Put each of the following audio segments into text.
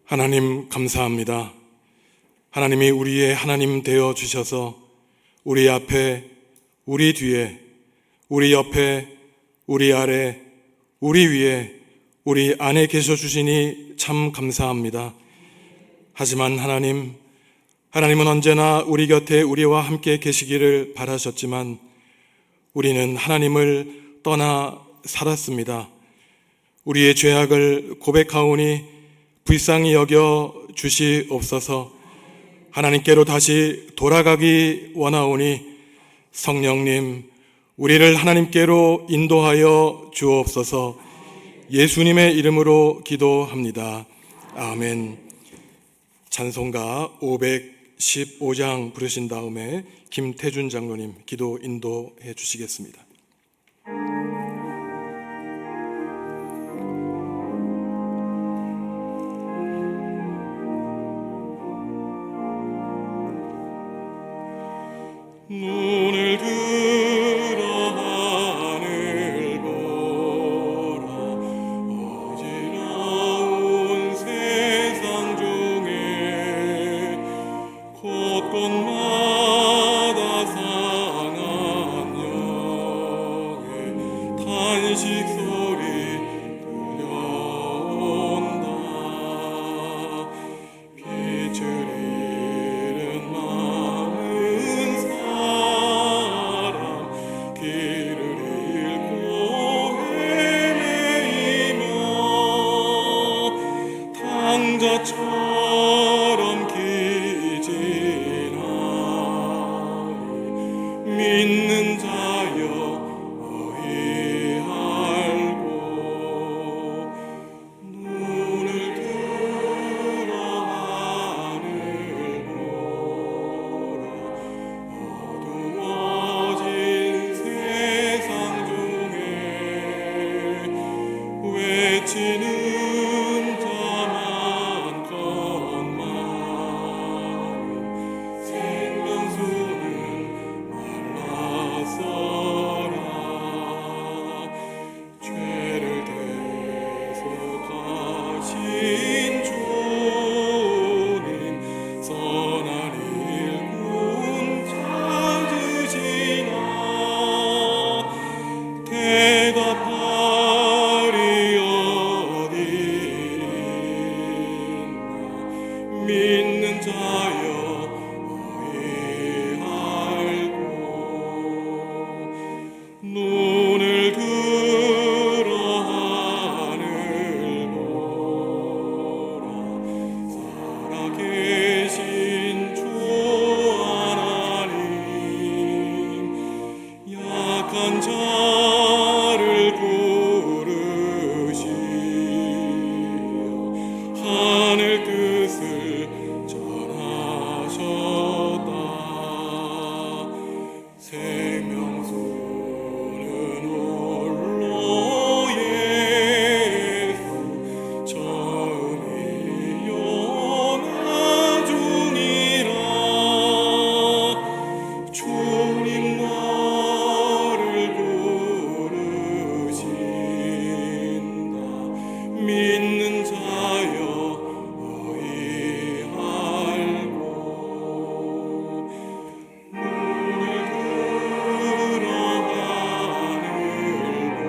하나님 감사합니다. 하나님이 우리의 하나님 되어 주셔서 우리 앞에, 우리 뒤에, 우리 옆에, 우리 아래, 우리 위에, 우리 안에 계셔 주시니 참 감사합니다. 하지만 하나님은 언제나 우리 곁에 우리와 함께 계시기를 바라셨지만 우리는 하나님을 떠나 살았습니다. 우리의 죄악을 고백하오니 불쌍히 여겨 주시옵소서. 하나님께로 다시 돌아가기 원하오니 성령님, 우리를 하나님께로 인도하여 주옵소서. 예수님의 이름으로 기도합니다. 아멘. 찬송가 515장 부르신 다음에 김태준 장로님 기도 인도해 주시겠습니다. 눈을 들어 하늘 보라. 어지러운 세상 중에 곳곳마다 상한 영의 탄식 소리 들려온다. 빛을 잃은 마음은 사람 길을 잃고 헤매이며 탕자처럼 기진하리. 믿는 자여 어이 알고 눈을 들어 하늘 보라. 어두워진 세상 중에 외치는 자 많건만 생명수는 말랐어라. 죄를 대속하신 주님 선한 일꾼 찾으시나. 대답하리 어디있나. 믿는 자여 어이 알고 눈을 들어 하늘 보라. 살아계신 주 하나님, 약한 자를 부르시어 하늘 뜻을 전하셨다. 생명수는 홀로 예수 처음이요 나중이라. 주님 나를 부르신다. 믿는 자여 어이 알고 눈을 들어 하늘 보라.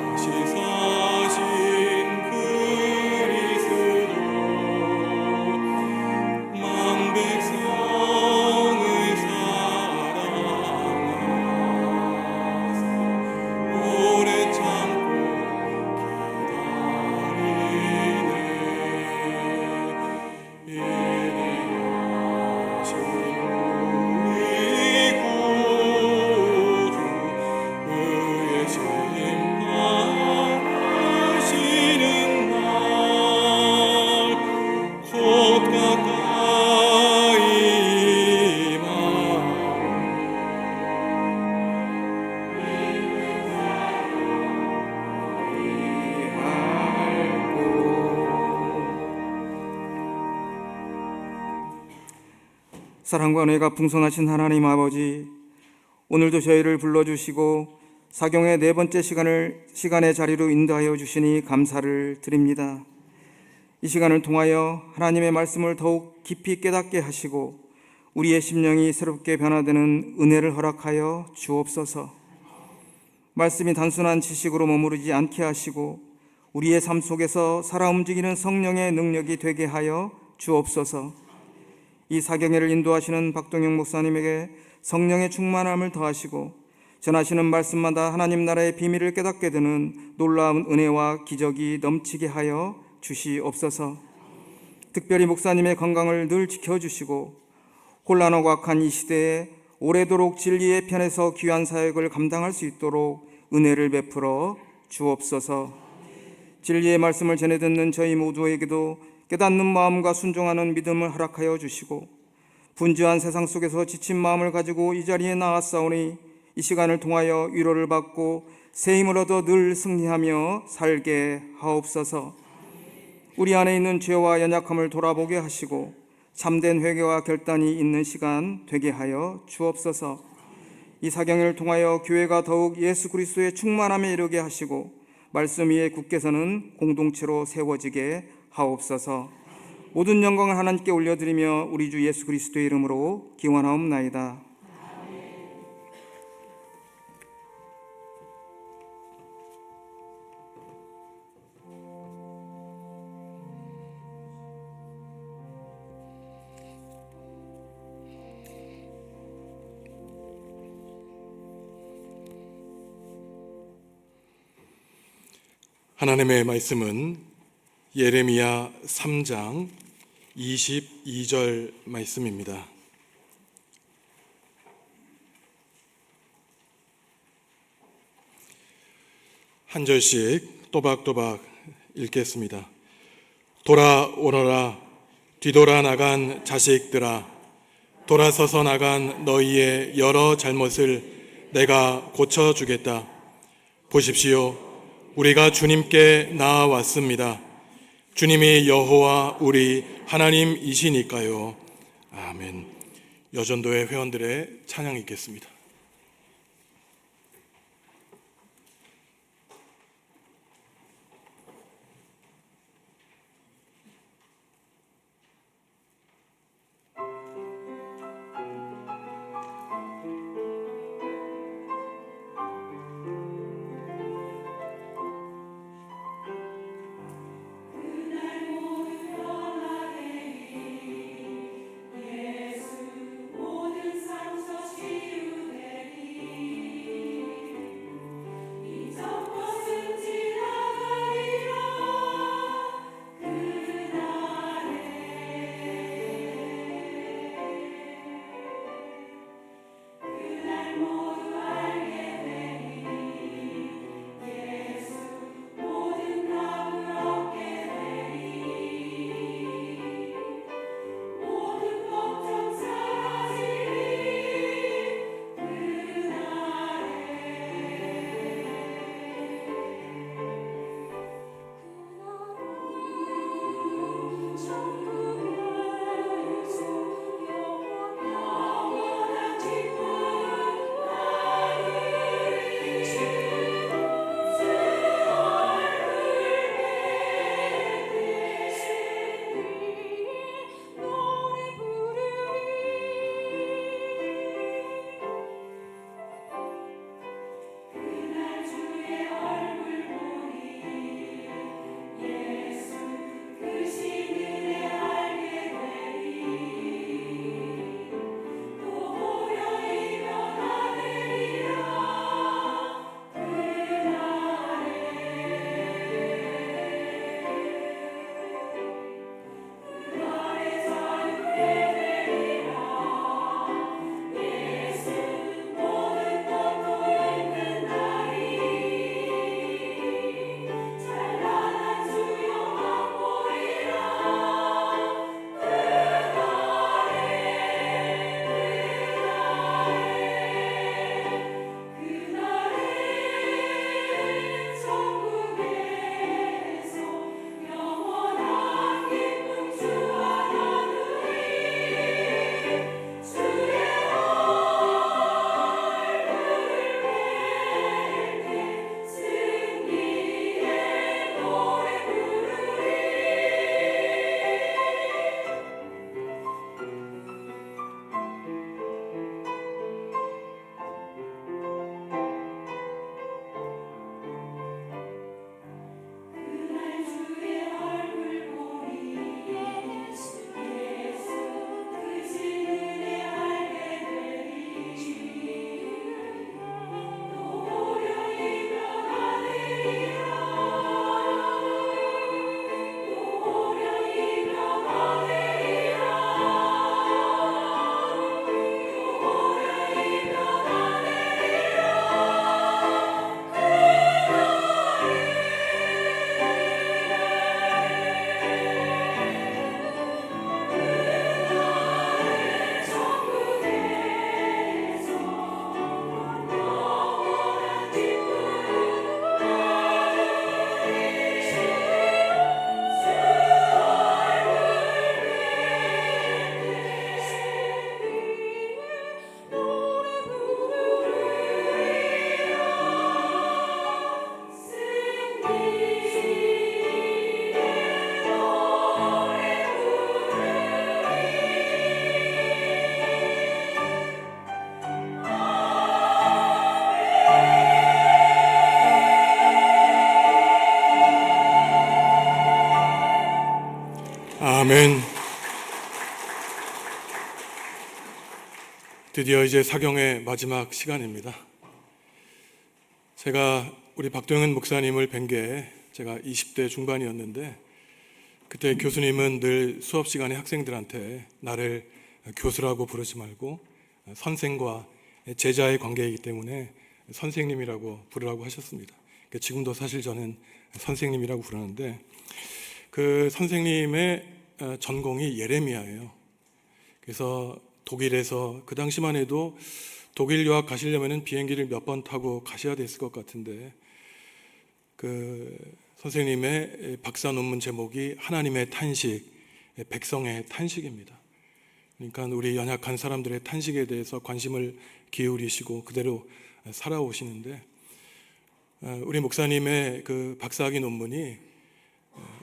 다시 사신 그리스도 만 백성의 사랑하사 오래 참고 기다리네. 인내하신 우리 구주 의의 심판하시는 날 곧 가까이 사랑과 은혜가 풍성하신 하나님 아버지, 오늘도 저희를 불러주시고 사경의 네 번째 시간의 자리로 인도하여 주시니 감사를 드립니다. 이 시간을 통하여 하나님의 말씀을 더욱 깊이 깨닫게 하시고 우리의 심령이 새롭게 변화되는 은혜를 허락하여 주옵소서. 말씀이 단순한 지식으로 머무르지 않게 하시고 우리의 삶 속에서 살아 움직이는 성령의 능력이 되게 하여 주옵소서. 이 사경회를 인도하시는 박동영 목사님에게 성령의 충만함을 더하시고 전하시는 말씀마다 하나님 나라의 비밀을 깨닫게 되는 놀라운 은혜와 기적이 넘치게 하여 주시옵소서. 특별히 목사님의 건강을 늘 지켜주시고 혼란하고 악한 이 시대에 오래도록 진리의 편에서 귀한 사역을 감당할 수 있도록 은혜를 베풀어 주옵소서. 진리의 말씀을 전해 듣는 저희 모두에게도 깨닫는 마음과 순종하는 믿음을 허락하여 주시고 분주한 세상 속에서 지친 마음을 가지고 이 자리에 나왔사오니 이 시간을 통하여 위로를 받고 새 힘을 얻어 늘 승리하며 살게 하옵소서. 우리 안에 있는 죄와 연약함을 돌아보게 하시고 참된 회개와 결단이 있는 시간 되게 하여 주옵소서. 이 사경을 통하여 교회가 더욱 예수 그리스도의 충만함에 이르게 하시고 말씀 위에 굳게 서는 공동체로 세워지게 하옵소서. 모든 영광을 하나님께 올려드리며 우리 주 예수 그리스도의 이름으로 기원하옵나이다. 하나님의 말씀은 예레미야 3장 22절 말씀입니다. 한 절씩 또박또박 읽겠습니다. 돌아오너라, 뒤돌아 나간 자식들아, 돌아서서 나간 너희의 여러 잘못을 내가 고쳐주겠다. 보십시오, 우리가 주님께 나아왔습니다. 주님이 여호와 우리 하나님이시니까요. 아멘. 여전도회 회원들의 찬양이 있겠습니다. 모든 상처 치유되 아멘. 드디어 이제 사경의 마지막 시간입니다. 제가 우리 박동현 목사님을 뵌 게 제가 20대 중반이었는데, 그때 교수님은 늘 수업 시간에 학생들한테 나를 교수라고 부르지 말고 선생과 제자의 관계이기 때문에 선생님이라고 부르라고 하셨습니다. 지금도 사실 저는 선생님이라고 부르는데, 그 선생님의 전공이 예레미야예요. 그래서 독일에서 그 당시만 해도 독일 유학 가시려면 비행기를 몇 번 타고 가셔야 됐을 것 같은데, 그 선생님의 박사 논문 제목이 하나님의 탄식, 백성의 탄식입니다. 그러니까 우리 연약한 사람들의 탄식에 대해서 관심을 기울이시고 그대로 살아오시는데, 우리 목사님의 그 박사학위 논문이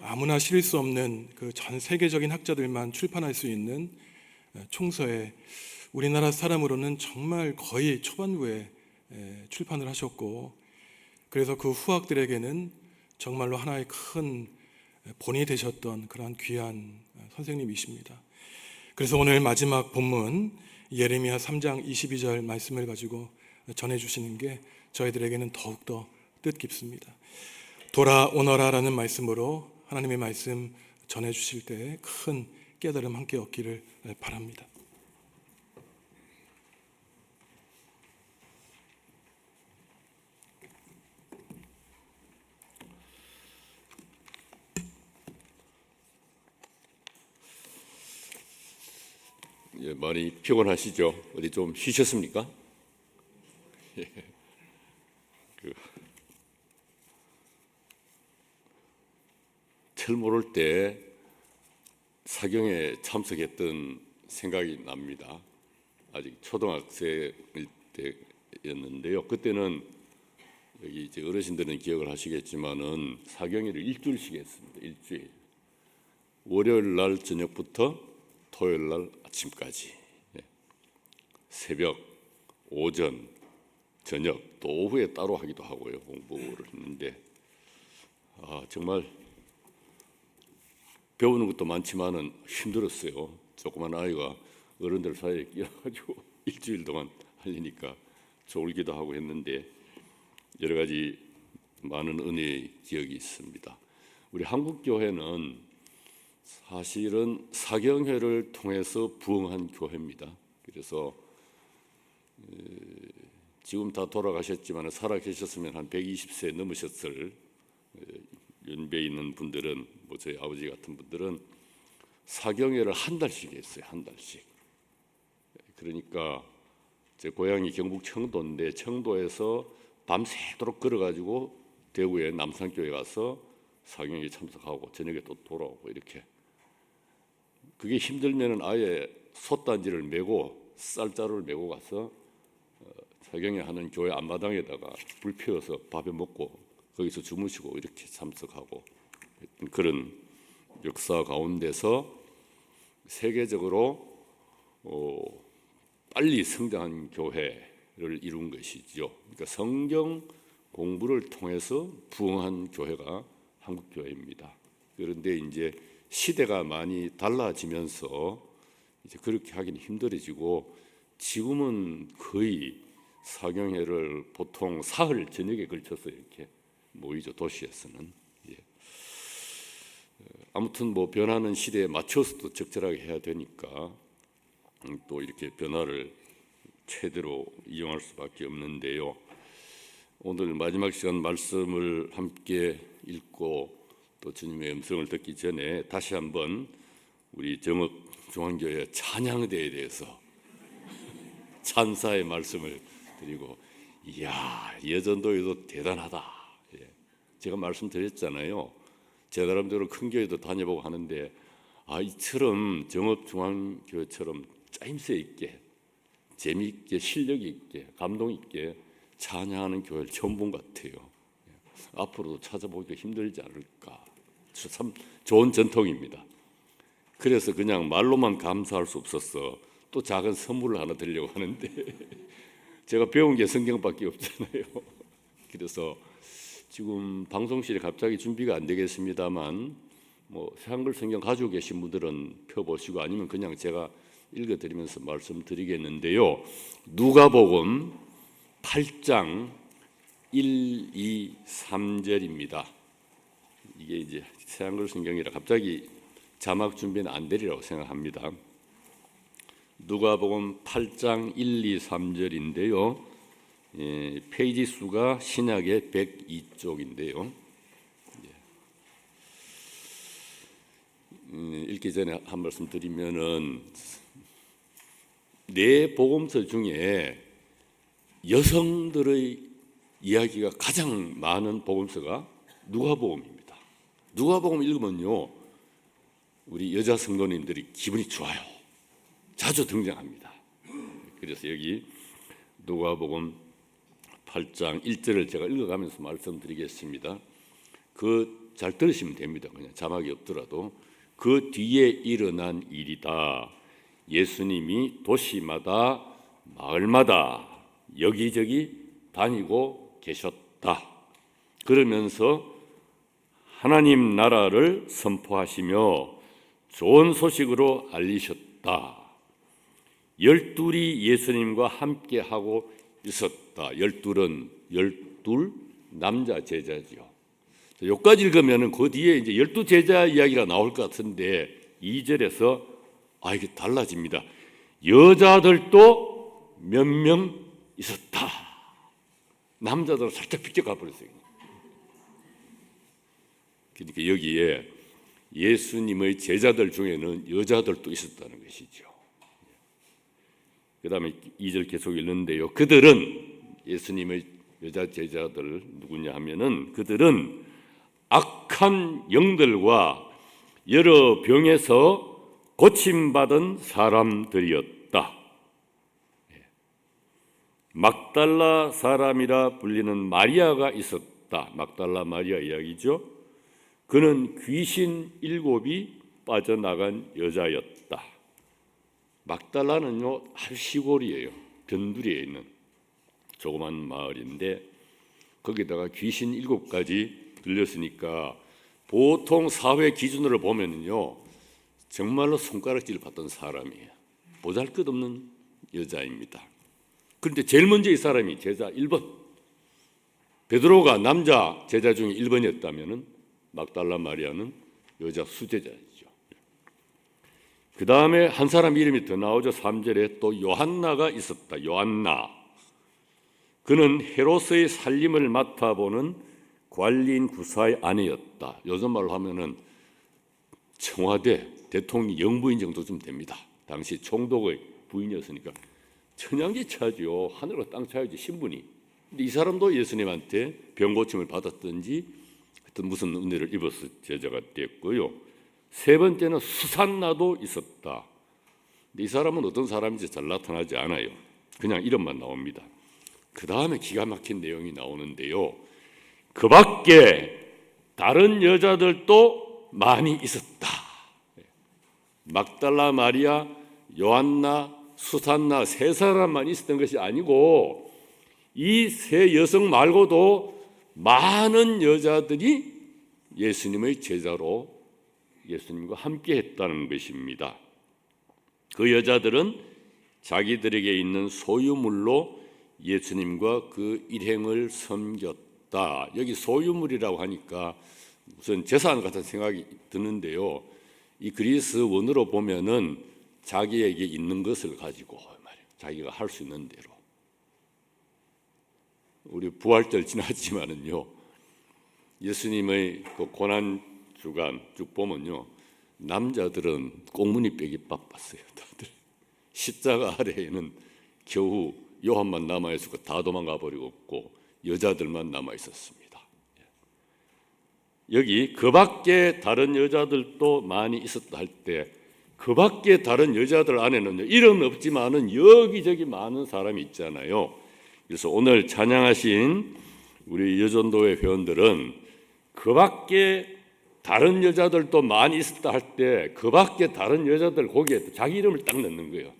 아무나 실을 수 없는 그 전 세계적인 학자들만 출판할 수 있는 총서에 우리나라 사람으로는 정말 거의 초반부에 출판을 하셨고, 그래서 그 후학들에게는 정말로 하나의 큰 본이 되셨던 그러한 귀한 선생님이십니다. 그래서 오늘 마지막 본문 예레미야 3장 22절 말씀을 가지고 전해주시는 게 저희들에게는 더욱더 뜻깊습니다. 돌아오너라라는 말씀으로 하나님의 말씀 전해주실 때 큰 깨달음 함께 얻기를 바랍니다. 예, 많이 피곤하시죠? 어디 좀 쉬셨습니까? 예. 철모를 때 사경에 참석했던 생각이 납니다. 아직 초등학생일 때였는데요. 그때는 여기 이제 어르신들은 기억을 하시겠지만은 사경회를 일주일씩 했습니다. 일주일. 월요일 날 저녁부터 토요일 날 아침까지. 새벽, 오전, 저녁, 또 오후에 따로 하기도 하고요. 공부를 했는데 정말 배우는 것도 많지만은 힘들었어요. 조그만 아이가 어른들 사이에 끼어가지고 일주일 동안 하려니까 졸기도 하고 했는데 여러 가지 많은 은혜의 기억이 있습니다. 우리 한국교회는 사실은 사경회를 통해서 부흥한 교회입니다. 그래서 지금 다 돌아가셨지만 살아 계셨으면 한 120세 넘으셨을 연배 있는 분들은, 뭐 저희 아버지 같은 분들은 사경회를 한 달씩 했어요. 한 달씩. 그러니까 제 고향이 경북 청도인데, 청도에서 밤새도록 걸어가지고 대구의 남산교회 가서 사경회에 참석하고 저녁에 또 돌아오고, 이렇게. 그게 힘들면은 아예 솥단지를 메고 쌀자루를 메고 가서 사경회 하는 교회 앞마당에다가 불 피워서 밥에 먹고 거기서 주무시고 이렇게 참석하고, 그런 역사 가운데서 세계적으로 빨리 성장한 교회를 이룬 것이죠. 그러니까 성경 공부를 통해서 부흥한 교회가 한국교회입니다. 그런데 이제 시대가 많이 달라지면서 이제 그렇게 하기는 힘들어지고, 지금은 거의 사경회를 보통 사흘 저녁에 걸쳐서 이렇게 모이죠. 도시에서는. 예. 아무튼 뭐 변하는 시대에 맞춰서도 적절하게 해야 되니까 또 이렇게 변화를 최대로 이용할 수밖에 없는데요. 오늘 마지막 시간 말씀을 함께 읽고 또 주님의 음성을 듣기 전에 다시 한번 우리 정읍중앙교회 찬양대에 대해서 찬사의 말씀을 드리고, 이야, 여전도에도 대단하다. 제가 말씀드렸잖아요. 제 나름대로 큰 교회도 다녀보고 하는데, 이처럼 정읍중앙교회처럼 짜임새 있게, 재미있게, 실력 있게, 감동 있게 찬양하는 교회를 처음 본 것 같아요. 앞으로도 찾아보기가 힘들지 않을까. 참 좋은 전통입니다. 그래서 그냥 말로만 감사할 수 없었어. 또 작은 선물을 하나 드리려고 하는데 제가 배운 게 성경밖에 없잖아요. 그래서 지금 방송실에 갑자기 준비가 안 되겠습니다만 한글 성경 가지고 계신 분들은 펴보시고 아니면 그냥 제가 읽어드리면서 말씀드리겠는데요. 누가복음 8장 1, 2, 3절입니다. 이게 이제 한글 성경이라 갑자기 자막 준비는 안 되리라고 생각합니다. 누가복음 8장 1, 2, 3절인데요. 페이지 수가 신약의 102쪽인데요. 읽기 전에 한 말씀 드리면은 네 복음서 중에 여성들의 이야기가 가장 많은 복음서가 누가복음입니다. 누가복음 읽으면요, 우리 여자 성도님들이 기분이 좋아요. 자주 등장합니다. 그래서 여기 누가복음 8장 1절을 제가 읽어가면서 말씀드리겠습니다. 잘 들으시면 됩니다. 그냥 자막이 없더라도. 그 뒤에 일어난 일이다. 예수님이 도시마다 마을마다 여기저기 다니고 계셨다. 그러면서 하나님 나라를 선포하시며 좋은 소식으로 알리셨다. 12이 예수님과 함께하고 있었다. 12은 12 남자 제자지요. 여기까지 읽으면 그 뒤에 이제 12제자 이야기가 나올 것 같은데 2절에서 이게 달라집니다. 여자들도 몇 명 있었다. 남자들은 살짝 비껴가 버렸어요. 그러니까 여기에 예수님의 제자들 중에는 여자들도 있었다는 것이죠. 그 다음에 2절 계속 읽는데요. 그들은, 예수님의 여자 제자들 누구냐 하면은, 그들은 악한 영들과 여러 병에서 고침받은 사람들이었다. 막달라 사람이라 불리는 마리아가 있었다. 막달라 마리아 이야기죠. 그는 귀신 7이 빠져나간 여자였다. 막달라는요, 아주 시골이에요. 변두리에 있는 조그만 마을인데 거기다가 귀신 7가지 들렸으니까 보통 사회 기준으로 보면요, 정말로 손가락질 받던 사람이에요. 보잘것없는 여자입니다. 그런데 제일 먼저 이 사람이 제자 1번, 베드로가 남자 제자 중에 1번이었다면 막달라 마리아는 여자 수제자이죠. 그 다음에 한 사람 이름이 더 나오죠. 3절에 또 요한나가 있었다. 요한나. 그는 헤롯의 살림을 맡아보는 관리인 구사의 아내였다. 요즘 말로 하면은 청와대 대통령 영부인 정도 좀 됩니다. 당시 총독의 부인이었으니까 천양지 차죠. 하늘과 땅 차이지 신분이. 근데 이 사람도 예수님한테 병고침을 받았든지 하여튼 무슨 은혜를 입어서 제자가 됐고요. 세 번째는 수산나도 있었다. 근데 이 사람은 어떤 사람인지 잘 나타나지 않아요. 그냥 이름만 나옵니다. 그 다음에 기가 막힌 내용이 나오는데요. 그 밖에 다른 여자들도 많이 있었다. 막달라 마리아, 요한나, 수산나 세 사람만 있었던 것이 아니고 이 세 여성 말고도 많은 여자들이 예수님의 제자로 예수님과 함께 했다는 것입니다. 그 여자들은 자기들에게 있는 소유물로 예수님과 그 일행을 섬겼다. 여기 소유물이라고 하니까 무슨 재산 같은 생각이 드는데요. 이 그리스 원어로 보면은 자기에게 있는 것을 가지고 말이에요. 자기가 할 수 있는 대로. 우리 부활절 지났지만은요. 예수님의 그 고난 주간 쭉 보면요. 남자들은 꽁무니 빼기 바빴어요. 다들 십자가 아래에는 겨우 요한만 남아 있었고 다 도망가 버리고 없고 여자들만 남아 있었습니다. 여기 그 밖에 다른 여자들도 많이 있었다 할 때 그 밖에 다른 여자들 안에는 이름 없지만은 여기저기 많은 사람이 있잖아요. 그래서 오늘 찬양하신 우리 여전도회 회원들은 그 밖에 다른 여자들도 많이 있었다 할 때 그 밖에 다른 여자들 거기에 자기 이름을 딱 넣는 거예요.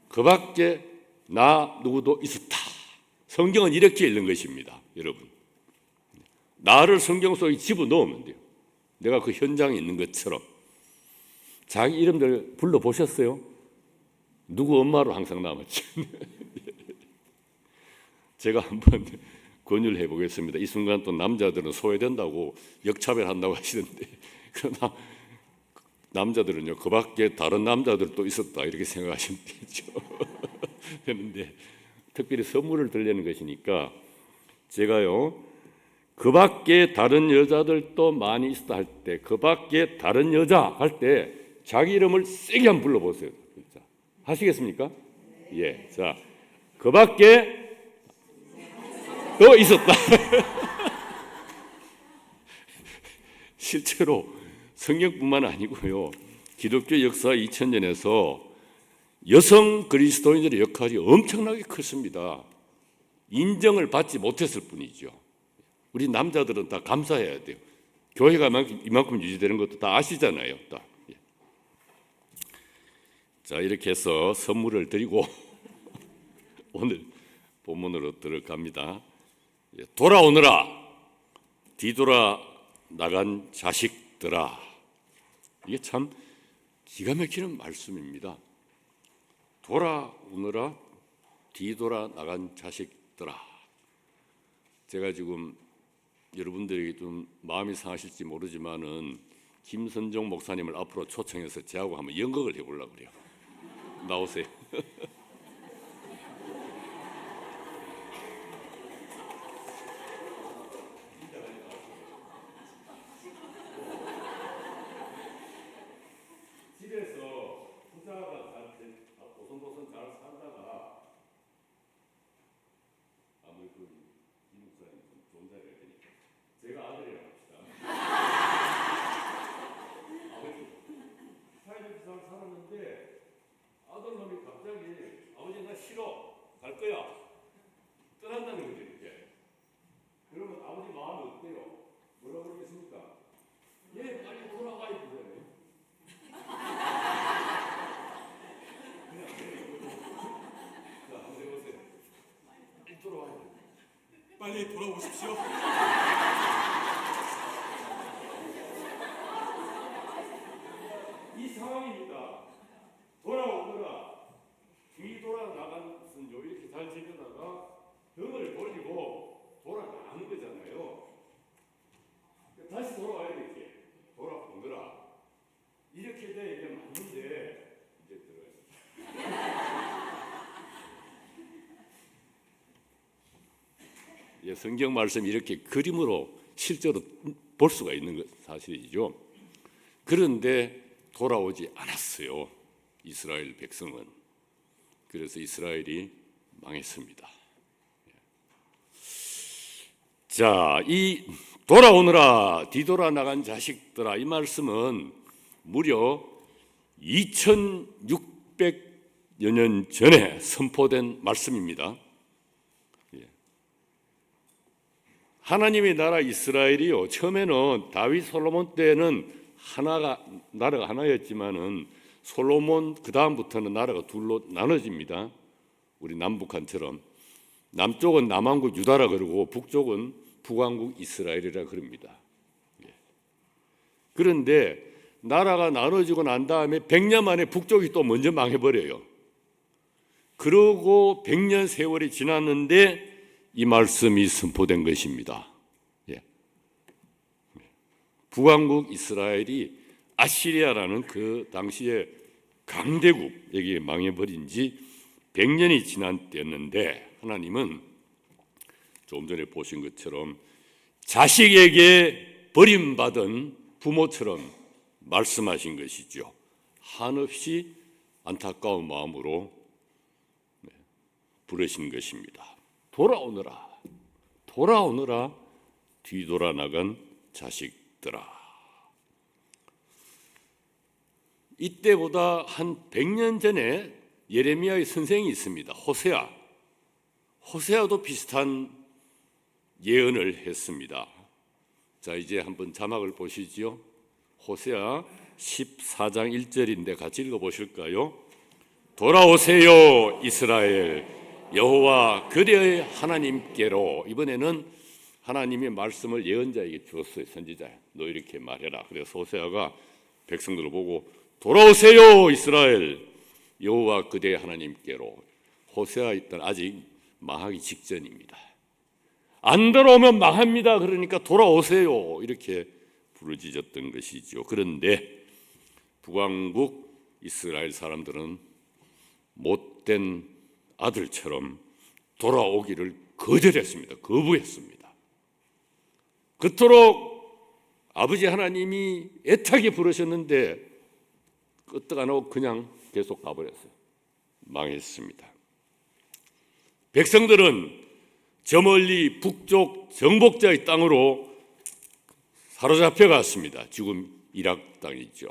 그 밖에 나 누구도 있었다. 성경은 이렇게 읽는 것입니다. 여러분, 나를 성경 속에 집어넣으면 돼요. 내가 그 현장에 있는 것처럼 자기 이름들 불러보셨어요? 누구 엄마로 항상 남았죠. 제가 한번 권유를 해보겠습니다. 이 순간 또 남자들은 소외된다고 역차별한다고 하시는데, 그러나 남자들은요, 그 밖에 다른 남자들도 있었다 이렇게 생각하시면 되죠. 그런데 특별히 선물을 드리려는 것이니까 제가요, 그 밖에 다른 여자들도 많이 있었다 할 때, 그 밖에 다른 여자 할 때 자기 이름을 세게 한번 불러보세요. 자, 하시겠습니까? 예, 자, 그 밖에 또 있었다. 실제로 성경뿐만 아니고요, 기독교 역사 2000년에서 여성 그리스도인들의 역할이 엄청나게 컸습니다. 인정을 받지 못했을 뿐이죠. 우리 남자들은 다 감사해야 돼요. 교회가 이만큼 유지되는 것도 다 아시잖아요. 다. 자, 이렇게 해서 선물을 드리고 오늘 본문으로 들어갑니다. 돌아오너라, 뒤돌아 나간 자식들아. 이게 참 기가 막히는 말씀입니다. 돌아오너라, 뒤돌아 나간 자식들아. 제가 지금 여러분들이 좀 마음이 상하실지 모르지만은 김선종 목사님을 앞으로 초청해서 저하고 한번 연극을 해보려고 그래요. 나오세요. 집에서 부자가 보송보송 잘 살다가 아무리 그 김목사님 좀 좋은 자리가 되니까 제가 아들이라고 합시다. 아버지 사회적 잘 살았는데 아들놈이 갑자기 아버지 나 싫어 갈 거야 떠난다는 거죠. 이렇게 그러면 아버지 마음이 어때요? 뭐라고 그러겠습니까? 예, 빨리 돌아가야 되잖아요. 빨리 돌아오십시오. 이 상황입니다. 돌아오느라 뒤돌아 나간 것은요, 이렇게 잘 지내다가 등을 돌리고 돌아가는 거잖아요. 다시 돌아와야 되지. 돌아오느라 이렇게 돼 이제 맞는데 이제 들어요. 예, 성경 말씀 이렇게 그림으로 실제로 볼 수가 있는 것 사실이죠. 그런데 돌아오지 않았어요, 이스라엘 백성은. 그래서 이스라엘이 망했습니다. 자, 이 돌아오느라 뒤돌아 나간 자식들아, 이 말씀은 무려 2600여 년 전에 선포된 말씀입니다. 하나님의 나라 이스라엘이요, 처음에는 다윗 솔로몬 때는 나라가 하나였지만은 솔로몬 그 다음부터는 나라가 둘로 나눠집니다. 우리 남북한처럼 남쪽은 남왕국 유다라 그러고 북쪽은 북왕국 이스라엘이라 그럽니다. 그런데 나라가 나눠지고 난 다음에 100년 만에 북쪽이 또 먼저 망해버려요. 그러고 100년 세월이 지났는데 이 말씀이 선포된 것입니다. 북왕국 이스라엘이 아시리아라는 그 당시에 강대국에게 망해버린 지 100년이 지난 때였는데, 하나님은 조금 전에 보신 것처럼 자식에게 버림받은 부모처럼 말씀하신 것이죠. 한없이 안타까운 마음으로 부르신 것입니다. 돌아오너라, 돌아오너라, 뒤돌아 나간 자식들아. 이때보다 한 100년 전에 예레미야의 선생이 있습니다. 호세아도 비슷한 예언을 했습니다. 자, 이제 한번 자막을 보시죠. 호세아 14장 1절인데 같이 읽어보실까요? 돌아오세요 이스라엘, 여호와 그대의 하나님께로. 이번에는 하나님의 말씀을 예언자에게 주었어요. 선지자, 너 이렇게 말해라. 그래서 호세아가 백성들을 보고 돌아오세요 이스라엘, 여호와 그대 하나님께로. 호세아 일단 아직 망하기 직전입니다. 안 돌아오면 망합니다. 그러니까 돌아오세요 이렇게 부르짖었던 것이죠. 그런데 북왕국 이스라엘 사람들은 못된 아들처럼 돌아오기를 거절했습니다. 거부했습니다. 그토록 아버지 하나님이 애타게 부르셨는데 끄떡 안 하고 그냥 계속 가버렸어요. 망했습니다. 백성들은 저 멀리 북쪽 정복자의 땅으로 사로잡혀 갔습니다. 지금 이락 땅이죠.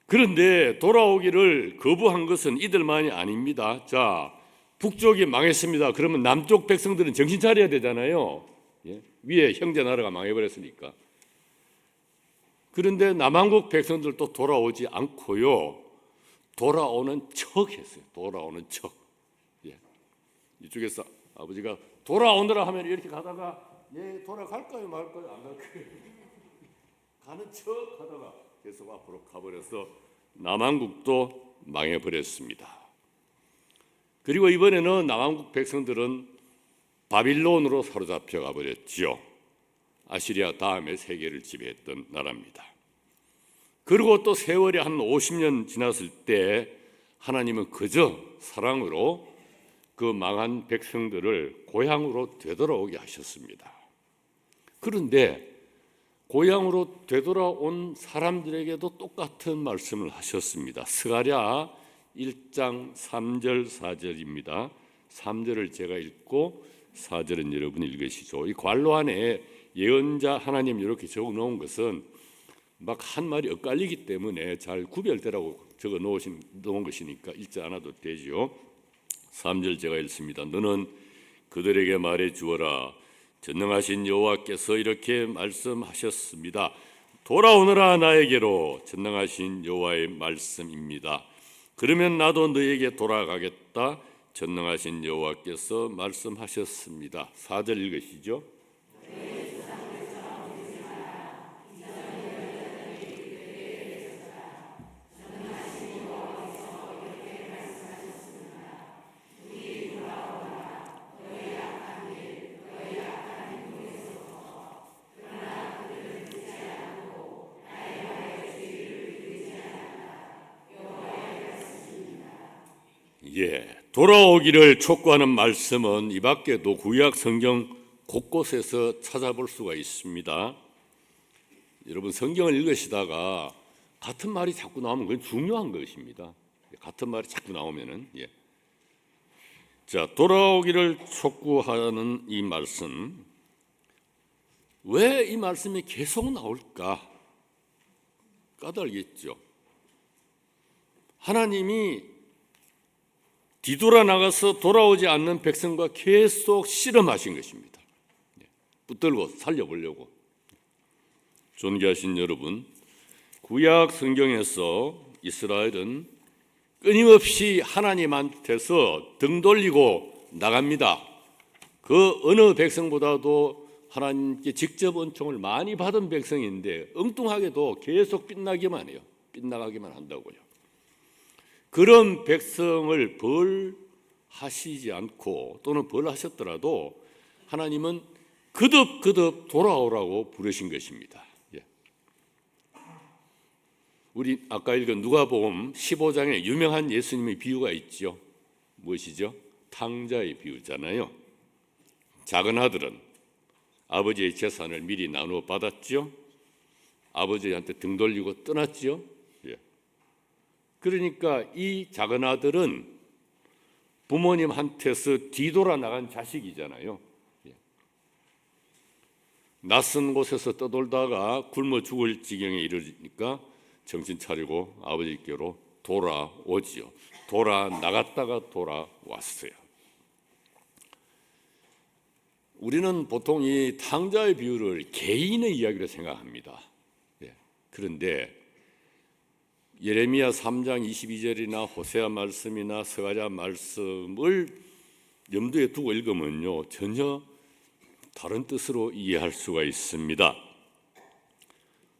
그런데 돌아오기를 거부한 것은 이들만이 아닙니다. 자, 북쪽이 망했습니다. 그러면 남쪽 백성들은 정신 차려야 되잖아요. 위에 형제 나라가 망해버렸으니까. 그런데 남한국 백성들도 돌아오지 않고요. 돌아오는 척 했어요. 돌아오는 척. 이쪽에서 아버지가 돌아오느라 하면 이렇게 가다가 돌아갈까요 말까요 안 갈까요? 가는 척 하다가 계속 앞으로 가버려서 남한국도 망해버렸습니다. 그리고 이번에는 남한국 백성들은 바빌론으로 사로잡혀 가버렸죠. 아시리아 다음에 세계를 지배했던 나라입니다. 그리고 또 세월이 한 50년 지났을 때 하나님은 그저 사랑으로 그 망한 백성들을 고향으로 되돌아오게 하셨습니다. 그런데 고향으로 되돌아온 사람들에게도 똑같은 말씀을 하셨습니다. 스가랴 1장 3절 4절입니다. 3절을 제가 읽고 4절은 여러분이 읽으시죠. 이 관로 안에 예언자 하나님 이렇게 적어놓은 것은 막 한 말이 엇갈리기 때문에 잘 구별되라고 적어 놓은 것이니까 읽지 않아도 되지요. 3절 제가 읽습니다. 너는 그들에게 말해 주어라. 전능하신 여호와께서 이렇게 말씀하셨습니다. 돌아오너라 나에게로. 전능하신 여호와의 말씀입니다. 그러면 나도 너에게 돌아가겠다. 전능하신 여호와께서 말씀하셨습니다. 4절 읽으시죠. 돌아오기를 촉구하는 말씀은 이 밖에도 구약 성경 곳곳에서 찾아볼 수가 있습니다. 여러분 성경을 읽으시다가 같은 말이 자꾸 나오면 그건 중요한 것입니다. 같은 말이 자꾸 나오면은 자, 돌아오기를 촉구하는 이 말씀, 왜 이 말씀이 계속 나올까? 까닭이겠죠. 하나님이 뒤돌아 나가서 돌아오지 않는 백성과 계속 씨름하신 것입니다. 붙들고 살려보려고. 존귀하신 여러분, 구약 성경에서 이스라엘은 끊임없이 하나님한테서 등 돌리고 나갑니다. 그 어느 백성보다도 하나님께 직접 은총을 많이 받은 백성인데 엉뚱하게도 계속 빗나기만 해요. 빗나가기만 한다고요. 그런 백성을 벌하시지 않고 또는 벌하셨더라도 하나님은 거듭 돌아오라고 부르신 것입니다. 우리 아까 읽은 누가복음 15장에 유명한 예수님의 비유가 있죠. 무엇이죠? 탕자의 비유잖아요. 작은 아들은 아버지의 재산을 미리 나누어 받았죠. 아버지한테 등 돌리고 떠났죠. 그러니까 이 작은 아들은 부모님한테서 뒤돌아 나간 자식이잖아요. 낯선 곳에서 떠돌다가 굶어 죽을 지경에 이르니까 정신 차리고 아버지께로 돌아오지요. 돌아 나갔다가 돌아왔어요. 우리는 보통 이 탕자의 비유를 개인의 이야기로 생각합니다. 그런데 예레미야 3장 22절이나 호세아 말씀이나 스가랴 말씀을 염두에 두고 읽으면요 전혀 다른 뜻으로 이해할 수가 있습니다.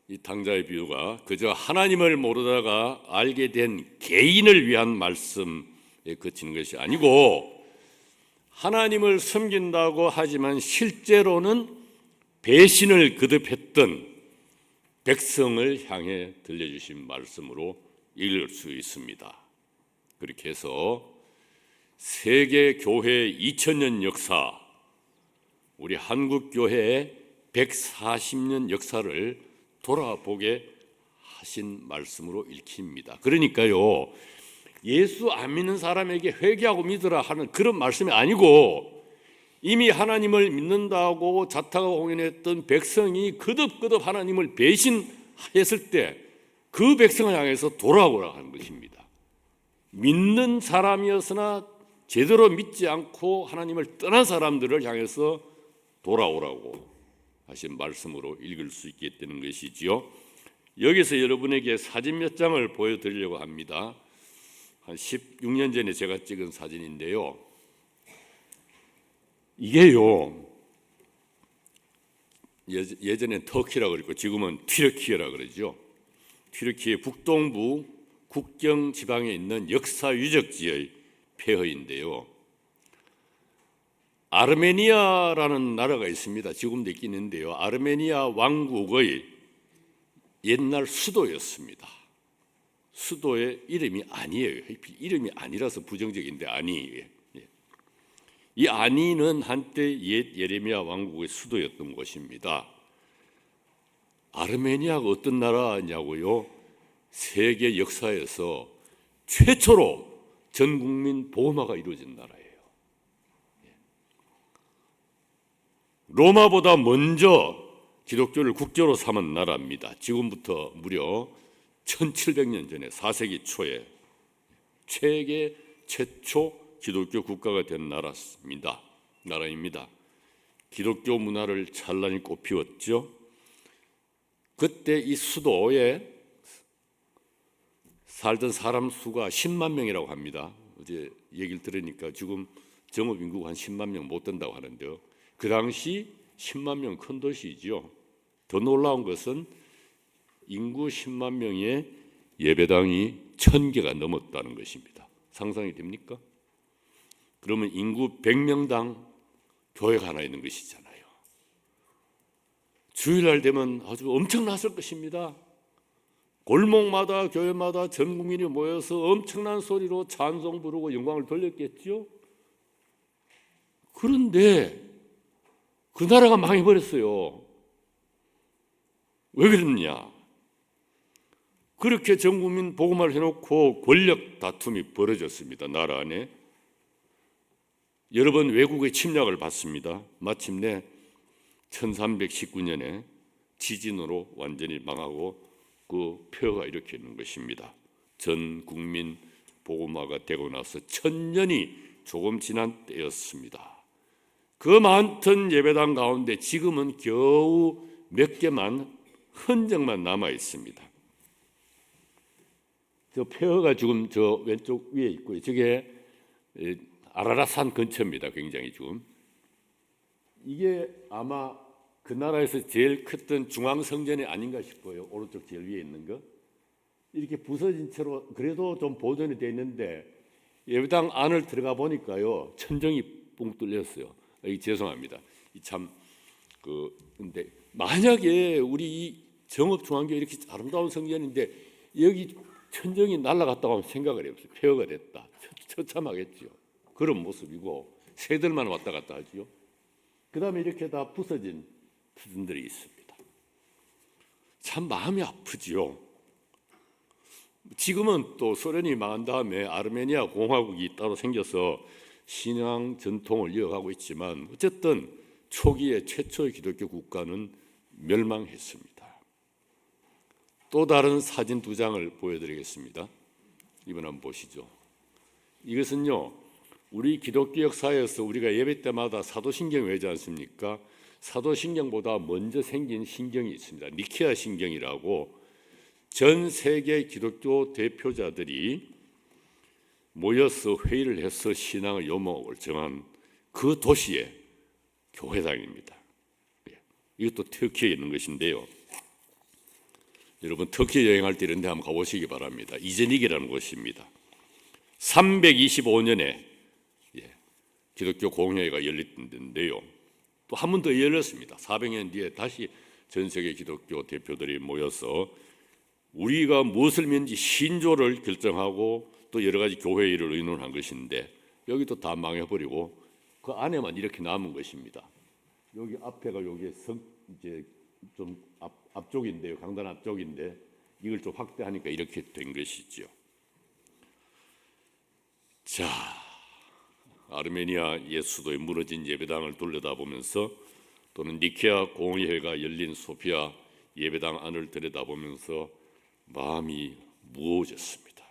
이 탕자의 비유가 그저 하나님을 모르다가 알게 된 개인을 위한 말씀에 그치는 것이 아니고 하나님을 섬긴다고 하지만 실제로는 배신을 거듭했던 백성을 향해 들려주신 말씀으로 읽을 수 있습니다. 그렇게 해서 세계 교회 2000년 역사, 우리 한국 교회의 140년 역사를 돌아보게 하신 말씀으로 읽힙니다. 그러니까요, 예수 안 믿는 사람에게 회개하고 믿으라 하는 그런 말씀이 아니고 이미 하나님을 믿는다고 자타가 공연했던 백성이 거듭거듭 하나님을 배신했을 때 그 백성을 향해서 돌아오라 하는 것입니다. 믿는 사람이었으나 제대로 믿지 않고 하나님을 떠난 사람들을 향해서 돌아오라고 하신 말씀으로 읽을 수 있게 되는 것이지요. 여기서 여러분에게 사진 몇 장을 보여드리려고 합니다. 한 16년 전에 제가 찍은 사진인데요. 이게요, 예전엔 터키라고 그랬고 지금은 튀르키예라고 그러죠. 튀르키예 북동부 국경 지방에 있는 역사 유적지의 폐허인데요. 아르메니아라는 나라가 있습니다. 지금도 있긴 있는데요. 아르메니아 왕국의 옛날 수도였습니다. 수도의 이름이 아니에요. 이름이 아니라서 부정적인데 아니에요. 이 아니는 한때 옛 예레미야 왕국의 수도였던 곳입니다. 아르메니아가 어떤 나라냐고요? 세계 역사에서 최초로 전 국민 보호마가 이루어진 나라예요. 로마보다 먼저 기독교를 국교로 삼은 나라입니다. 지금부터 무려 1700년 전에 4세기 초에 세계 최초 기독교 국가가 된 나라입니다. 기독교 문화를 찬란히 꽃피웠죠. 그때 이 수도에 살던 사람 수가 10만 명이라고 합니다. 어제 얘기를 들으니까 지금 정업 인구가 한 10만 명 못 된다고 하는데요. 그 당시 10만 명 큰 도시이죠. 더 놀라운 것은 인구 10만 명의 예배당이 1000개가 넘었다는 것입니다. 상상이 됩니까? 그러면 인구 100명당 교회가 하나 있는 것이잖아요. 주일날 되면 아주 엄청났을 것입니다. 골목마다 교회마다 전 국민이 모여서 엄청난 소리로 찬송 부르고 영광을 돌렸겠죠. 그런데 그 나라가 망해버렸어요. 왜 그랬느냐? 그렇게 전 국민 복음화를 해놓고 권력 다툼이 벌어졌습니다. 나라 안에 여러 번 외국의 침략을 받습니다. 마침내 1319년에 지진으로 완전히 망하고 그 폐허가 일으키는 것입니다. 전 국민 복음화가 되고 나서 1000년이 조금 지난 때였습니다. 그 많던 예배당 가운데 지금은 겨우 몇 개만 흔적만 남아 있습니다. 저 폐허가 지금 저 왼쪽 위에 있고요. 저게 아라라산 근처입니다. 굉장히 지금 이게 아마 그 나라에서 제일 컸던 중앙성전이 아닌가 싶어요. 오른쪽 제일 위에 있는 거 이렇게 부서진 채로 그래도 좀 보존이 돼 있는데 예배당 안을 들어가 보니까요 천정이 뻥 뚫렸어요. 죄송합니다. 참 근데 만약에 우리 이 정읍중앙교회 이렇게 아름다운 성전인데 여기 천정이 날아갔다고 하면 생각을 해보세요. 폐허가 됐다. 처참하겠죠. 그런 모습이고 새들만 왔다 갔다 하지요. 그 다음에 이렇게 다 부서진 부분들이 있습니다. 참 마음이 아프지요. 지금은 또 소련이 망한 다음에 아르메니아 공화국이 따로 생겨서 신앙 전통을 이어가고 있지만 어쨌든 초기에 최초의 기독교 국가는 멸망했습니다. 또 다른 사진 2장을 보여드리겠습니다. 이번 한번 보시죠. 이것은요 우리 기독교 역사에서 우리가 예배 때마다 사도신경 외우지 않습니까? 사도신경보다 먼저 생긴 신경이 있습니다. 니케아 신경이라고 전 세계 기독교 대표자들이 모여서 회의를 해서 신앙의 요목을 정한 그 도시의 교회당입니다. 이것도 터키에 있는 것인데요. 여러분 터키 여행할 때 이런 데 한번 가보시기 바랍니다. 이제닉이라는 곳입니다. 325년에 기독교 공회가 열렸는데요. 또 한 번 더 열렸습니다. 400년 뒤에 다시 전 세계 기독교 대표들이 모여서 우리가 무엇을 믿는지 신조를 결정하고 또 여러 가지 교회 일을 의논한 것인데 여기도 다 망해버리고 그 안에만 이렇게 남은 것입니다. 여기 앞에가 여기 이제 좀 앞쪽인데요, 강단 앞쪽인데 이걸 좀 확대하니까 이렇게 된 것이죠. 자, 아르메니아 옛 수도에 무너진 예배당을 돌려다보면서 또는 니케아 공의회가 열린 소피아 예배당 안을 들여다보면서 마음이 무거워졌습니다.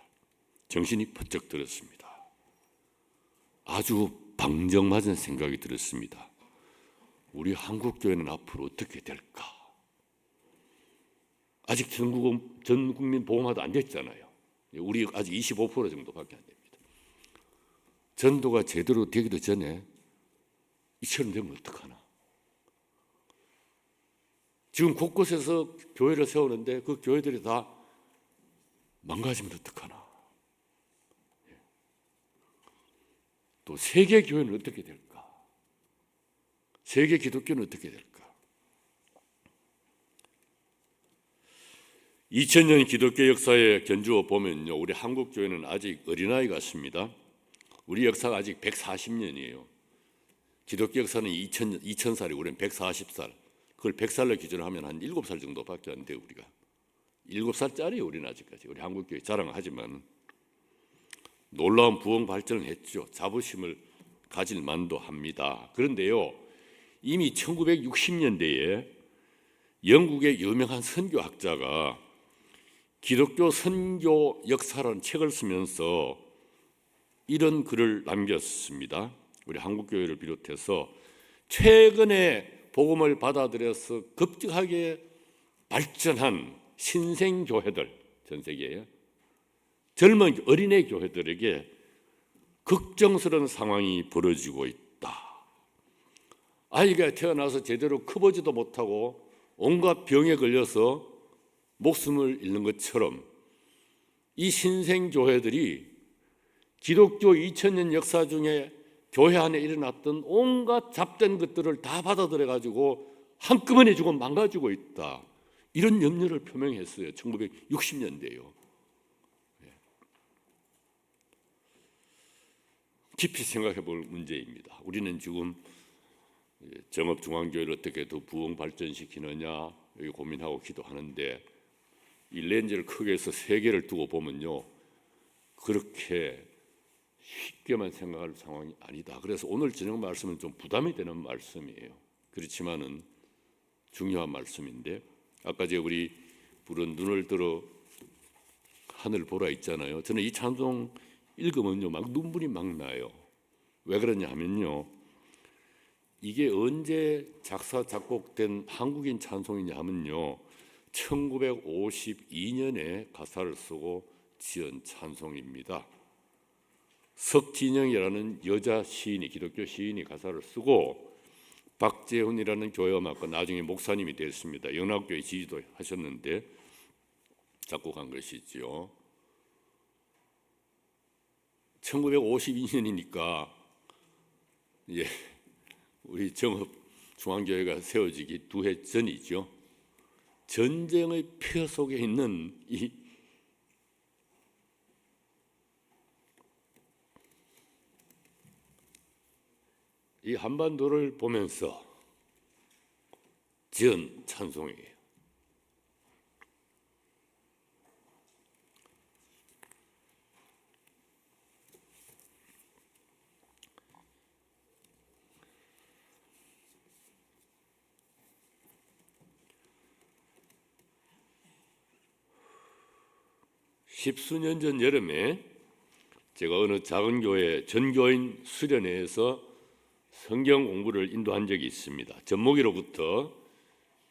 정신이 번쩍 들었습니다. 아주 방정맞은 생각이 들었습니다. 우리 한국교회는 앞으로 어떻게 될까? 아직 전 국민 보험화도 안 됐잖아요. 우리 아직 25% 정도밖에 안 됩니다. 전도가 제대로 되기도 전에 이처럼 되면 어떡하나? 지금 곳곳에서 교회를 세우는데 그 교회들이 다 망가지면 어떡하나? 또 세계 교회는 어떻게 될까? 세계 기독교는 어떻게 될까? 2000년 기독교 역사에 견주어 보면요, 우리 한국 교회는 아직 어린아이 같습니다. 우리 역사가 아직 140년이에요. 기독교 역사는 2000살이고 우리는 140살. 그걸 100살로 기준하면 한 7살 정도밖에 안 돼요. 우리가 7살짜리예요. 우리는 아직까지. 우리 한국교회 자랑하지만 놀라운 부흥 발전을 했죠. 자부심을 가질 만도 합니다. 그런데요, 이미 1960년대에 영국의 유명한 선교학자가 기독교 선교 역사라는 책을 쓰면서 이런 글을 남겼습니다. 우리 한국교회를 비롯해서 최근에 복음을 받아들여서 급격하게 발전한 신생교회들, 전 세계에 젊은 어린애 교회들에게 걱정스러운 상황이 벌어지고 있다. 아이가 태어나서 제대로 커보지도 못하고 온갖 병에 걸려서 목숨을 잃는 것처럼 이 신생교회들이 기독교 2000년 역사 중에 교회 안에 일어났던 온갖 잡된 것들을 다 받아들여가지고 한꺼번에 주고 망가지고 있다. 이런 염려를 표명했어요. 1960년대에요. 깊이 생각해 볼 문제입니다. 우리는 지금 정읍중앙교회를 어떻게 더 부흥 발전시키느냐 여기 고민하고 기도하는데 이 렌즈를 크게 해서 세계를 두고 보면요, 그렇게 쉽게만 생각할 상황이 아니다. 그래서 오늘 저녁 말씀은 좀 부담이 되는 말씀이에요. 그렇지만은 중요한 말씀인데, 아까 우리 부른 눈을 들어 하늘 보라 있잖아요. 저는 이 찬송 읽으면요 막 눈물이 막 나요. 왜 그러냐 하면요, 이게 언제 작사 작곡된 한국인 찬송이냐 하면요 1952년에 가사를 쓰고 지은 찬송입니다. 석진영이라는 여자 시인이, 기독교 시인이 가사를 쓰고 박재훈이라는 교회음악가, 나중에 목사님이 됐습니다. 영락교회 지지도 하셨는데 작곡한 것이지요. 1952년이니까 우리 정읍중앙교회가 세워지기 2해 전이죠. 전쟁의 폐허 속에 있는 이 한반도를 보면서 지은 찬송이에요. 십수년 전 여름에 제가 어느 작은 교회 전교인 수련회에서 성경 공부를 인도한 적이 있습니다. 젖먹이로부터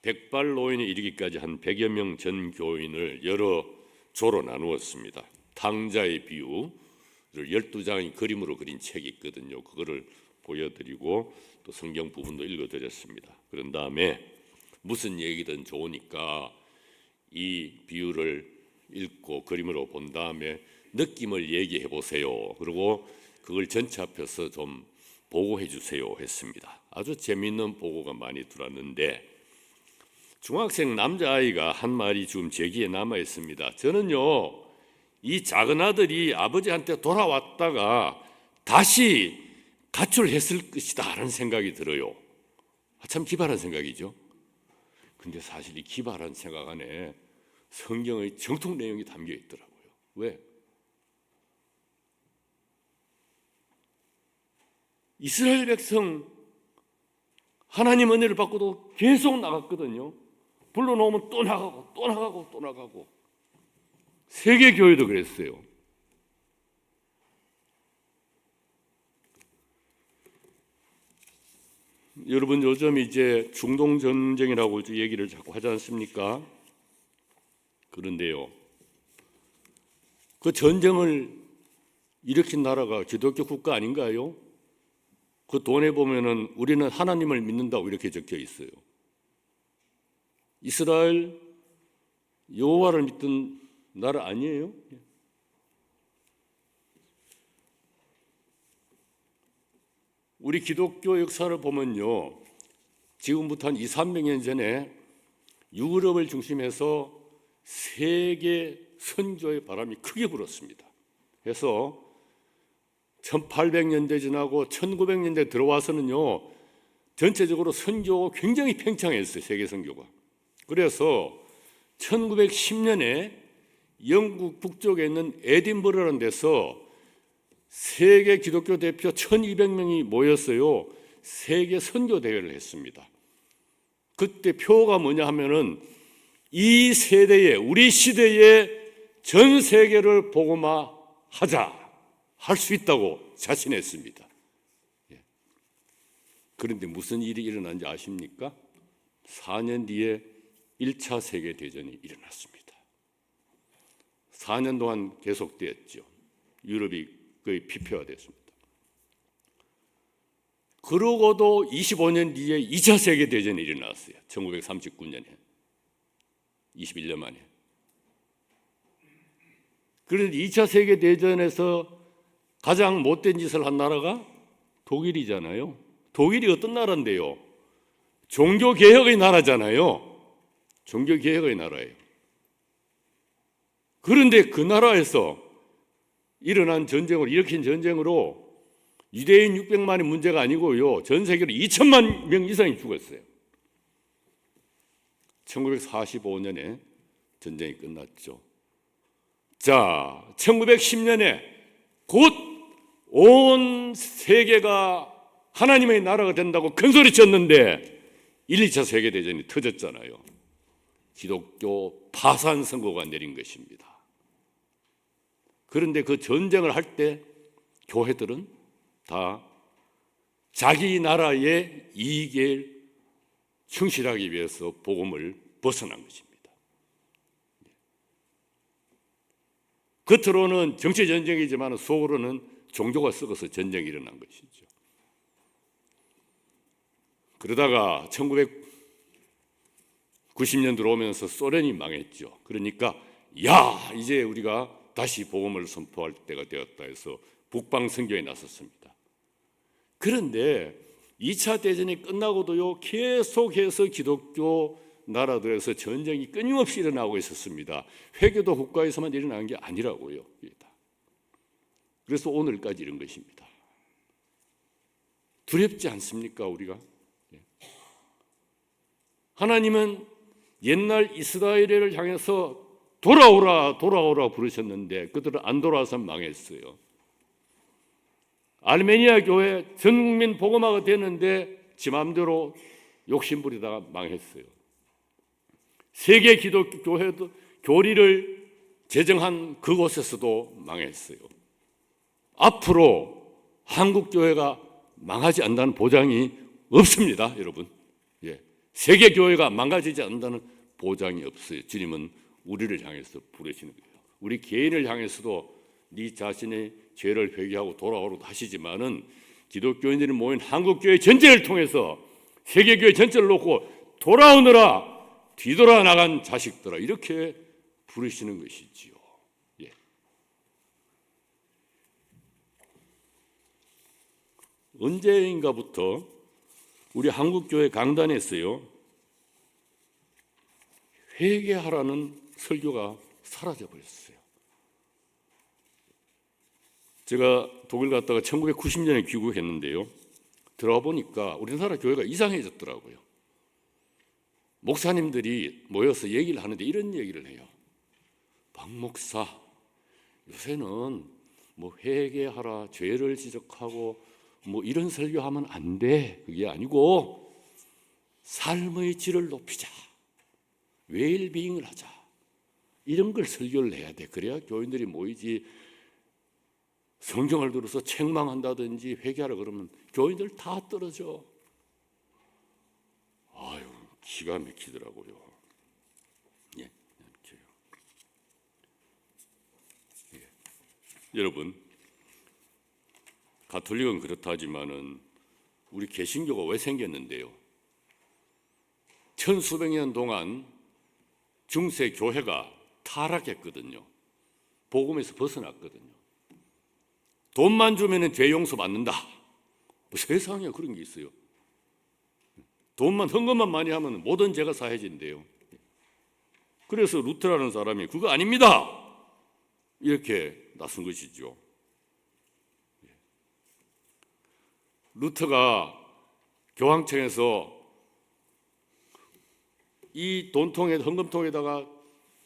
백발노인에 이르기까지 한 100여 명 전교인을 여러 조로 나누었습니다. 탕자의 비유를 12장의 그림으로 그린 책이 있거든요. 그거를 보여드리고 또 성경 부분도 읽어드렸습니다. 그런 다음에 무슨 얘기든 좋으니까 이 비유를 읽고 그림으로 본 다음에 느낌을 얘기해 보세요. 그리고 그걸 전체 앞에서 좀 보고해 주세요 했습니다. 아주 재미있는 보고가 많이 들어왔는데 중학생 남자아이가 한 말이 지금 제기에 남아 있습니다. 저는요, 이 작은 아들이 아버지한테 돌아왔다가 다시 가출했을 것이다 라는 생각이 들어요. 참 기발한 생각이죠. 근데 사실 이 기발한 생각 안에 성경의 정통 내용이 담겨 있더라고요. 왜? 이스라엘 백성 하나님 은혜를 받고도 계속 나갔거든요. 불러놓으면 또 나가고 또 나가고 또 나가고. 세계 교회도 그랬어요. 여러분 요즘 이제 중동 전쟁이라고 얘기를 자꾸 하지 않습니까? 그런데요, 그 전쟁을 일으킨 나라가 기독교 국가 아닌가요? 그 돈에 보면은 우리는 하나님을 믿는다고 이렇게 적혀 있어요. 이스라엘 여호와를 믿던 나라 아니에요? 우리 기독교 역사를 보면요, 지금부터 한 2, 300년 전에 유럽을 중심해서 세계 선교의 바람이 크게 불었습니다. 그래서 1800년대 지나고 1900년대 들어와서는요, 전체적으로 선교가 굉장히 팽창했어요. 세계 선교가. 그래서 1910년에 영국 북쪽에 있는 에딘버러라는 데서 세계 기독교 대표 1200명이 모였어요. 세계 선교 대회를 했습니다. 그때 표가 뭐냐 하면은 이 세대에, 우리 시대에 전 세계를 복음화하자, 할 수 있다고 자신했습니다. 그런데 무슨 일이 일어난지 아십니까? 4년 뒤에 1차 세계대전이 일어났습니다. 4년 동안 계속되었죠. 유럽이 거의 피폐화됐습니다. 그러고도 25년 뒤에 2차 세계대전이 일어났어요. 1939년에. 21년 만에. 그런데 2차 세계대전에서 가장 못된 짓을 한 나라가 독일이잖아요. 독일이 어떤 나라인데요? 종교개혁의 나라잖아요. 종교개혁의 나라예요. 그런데 그 나라에서 일어난 전쟁으로, 일으킨 전쟁으로 유대인 600만이 문제가 아니고요, 전 세계로 2천만 명 이상이 죽었어요. 1945년에 전쟁이 끝났죠. 자, 1910년에 곧 온 세계가 하나님의 나라가 된다고 큰소리 쳤는데 1, 2차 세계대전이 터졌잖아요. 기독교 파산 선고가 내린 것입니다. 그런데 그 전쟁을 할 때 교회들은 다 자기 나라의 이익에 충실하기 위해서 복음을 벗어난 것입니다. 겉으로는 정치 전쟁이지만 속으로는 종교가 썩어서 전쟁이 일어난 것이죠. 그러다가 1990년 들어오면서 소련이 망했죠. 그러니까 이제 우리가 다시 복음을 선포할 때가 되었다 해서 북방 선교에 나섰습니다. 그런데 2차 대전이 끝나고도요, 계속해서 기독교 나라들에서 전쟁이 끊임없이 일어나고 있었습니다. 회교도 국가에서만 일어나는 게 아니라고요. 그래서 오늘까지 이런 것입니다. 두렵지 않습니까, 우리가? 하나님은 옛날 이스라엘을 향해서 돌아오라 돌아오라 부르셨는데 그들은 안 돌아와서 망했어요. 알메니아 교회 전국민 복음화가 되는데 지 마음대로 욕심부리다가 망했어요. 세계 기독교 교회도 교리를 제정한 그곳에서도 망했어요. 앞으로 한국 교회가 망하지 않는다는 보장이 없습니다, 여러분. 세계 교회가 망가지지 않는다는 보장이 없어요. 주님은 우리를 향해서 부르시는 거예요. 우리 개인을 향해서도 네 자신의 죄를 회개하고 돌아오라고 하시지만은 기독교인들이 모인 한국교회 전체를 통해서 세계교회 전체를 놓고 돌아오느라 뒤돌아 나간 자식들아, 이렇게 부르시는 것이지요. 예. 언제인가부터 우리 한국교회 강단에서요, 회개하라는 설교가 사라져 버렸어요. 제가 독일 갔다가 1990년에 귀국했는데요, 들어와 보니까 우리나라 교회가 이상해졌더라고요. 목사님들이 모여서 얘기를 하는데 이런 얘기를 해요. 박 목사, 요새는 뭐 회개하라, 죄를 지적하고 뭐 이런 설교하면 안 돼. 그게 아니고 삶의 질을 높이자, 웰빙을 하자, 이런 걸 설교를 해야 돼. 그래야 교인들이 모이지. 성경을 들어서 책망한다든지 회개하라 그러면 교인들 다 떨어져. 아유, 기가 막히더라고요. 예, 예. 여러분, 가톨릭은 그렇다지만은 우리 개신교가 왜 생겼는데요? 천수백 년 동안 중세 교회가 타락했거든요. 복음에서 벗어났거든요. 돈만 주면은 죄 용서 받는다. 뭐 세상에 그런 게 있어요. 돈만, 헌금만 많이 하면 모든 죄가 사해진대요. 그래서 루터라는 사람이 그거 아닙니다, 이렇게 나선 것이죠. 루터가 교황청에서 이 돈통에, 헌금통에다가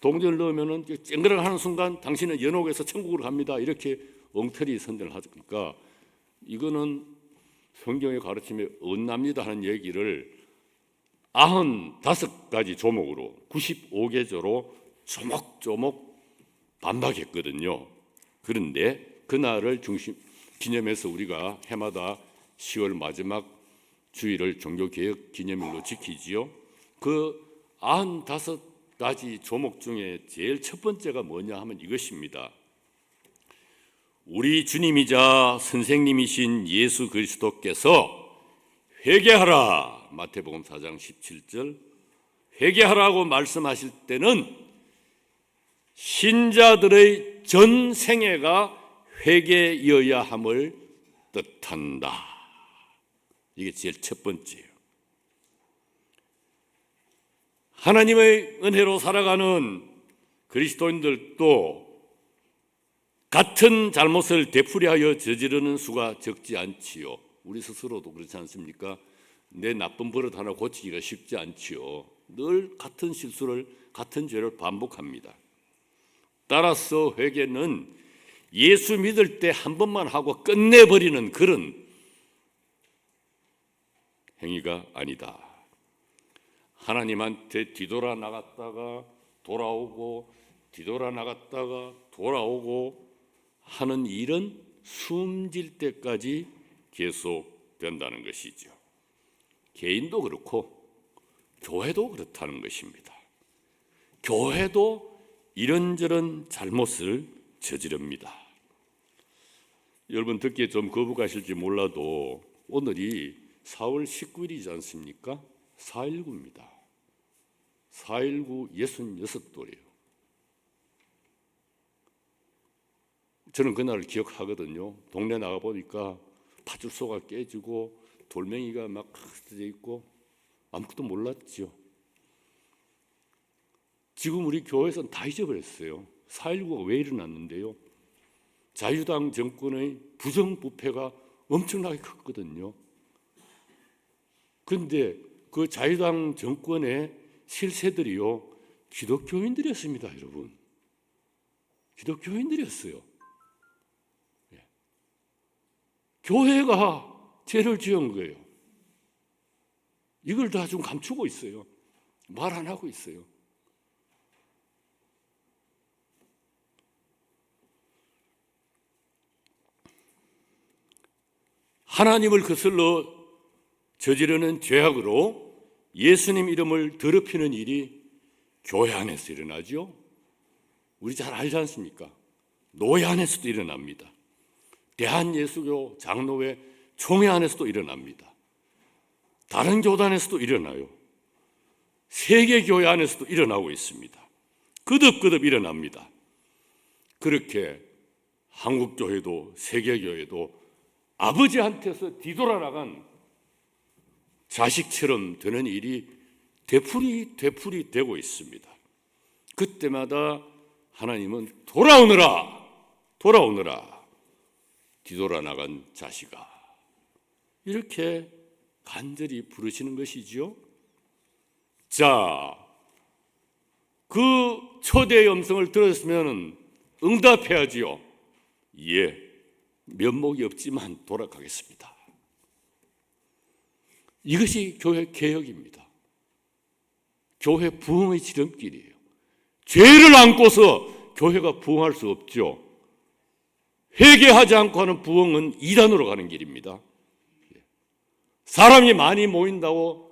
동전을 넣으면은 쨍그랑 하는 순간 당신은 연옥에서 천국으로 갑니다, 이렇게 엉터리 선전을 하니까 이거는 성경의 가르침에 엇납니다 하는 얘기를 95가지 조목으로 95계절로 조목조목 반박했거든요. 그런데 그날을 기념해서 우리가 해마다 10월 마지막 주일을 종교개혁 기념일로 지키지요. 그 95가지 조목 중에 제일 첫 번째가 뭐냐 하면 이것입니다. 우리 주님이자 선생님이신 예수 그리스도께서 회개하라, 마태복음 4장 17절, 회개하라고 말씀하실 때는 신자들의 전 생애가 회개여야 함을 뜻한다. 이게 제일 첫 번째예요. 하나님의 은혜로 살아가는 그리스도인들도 같은 잘못을 되풀이하여 저지르는 수가 적지 않지요. 우리 스스로도 그렇지 않습니까? 내 나쁜 버릇 하나 고치기가 쉽지 않지요. 늘 같은 실수를, 같은 죄를 반복합니다. 따라서 회개는 예수 믿을 때 한 번만 하고 끝내버리는 그런 행위가 아니다. 하나님한테 뒤돌아 나갔다가 돌아오고, 뒤돌아 나갔다가 돌아오고 하는 일은 숨질 때까지 계속된다는 것이죠. 개인도 그렇고 교회도 그렇다는 것입니다. 교회도 이런저런 잘못을 저지릅니다. 여러분 듣기에 좀 거북하실지 몰라도 오늘이 4월 19일이지 않습니까? 4.19입니다. 4.19 66돌이에요. 저는 그날을 기억하거든요. 동네 나가보니까 파출소가 깨지고 돌멩이가 막 흩어져 있고 아무것도 몰랐죠. 지금 우리 교회에서는 다 잊어버렸어요. 4.19가 왜 일어났는데요? 자유당 정권의 부정부패가 엄청나게 컸거든요. 그런데 그 자유당 정권의 실세들이요, 기독교인들이었습니다, 여러분. 기독교인들이었어요. 교회가 죄를 지은 거예요. 이걸 다 좀 감추고 있어요. 말 안 하고 있어요. 하나님을 거슬러 저지르는 죄악으로 예수님 이름을 더럽히는 일이 교회 안에서 일어나죠. 우리 잘 알지 않습니까? 노예 안에서도 일어납니다. 대한예수교 장로회 총회 안에서도 일어납니다. 다른 교단에서도 일어나요. 세계교회 안에서도 일어나고 있습니다. 거듭거듭 일어납니다. 그렇게 한국교회도 세계교회도 아버지한테서 뒤돌아나간 자식처럼 되는 일이 되풀이 되고 있습니다. 그때마다 하나님은 돌아오너라 뒤돌아나간 자식아, 이렇게 간절히 부르시는 것이지요. 자, 그 초대의 음성을 들었으면 응답해야지요. 예, 면목이 없지만 돌아가겠습니다. 이것이 교회 개혁입니다. 교회 부흥의 지름길이에요. 죄를 안고서 교회가 부흥할 수 없죠. 회개하지 않고 하는 부흥은 이단으로 가는 길입니다. 사람이 많이 모인다고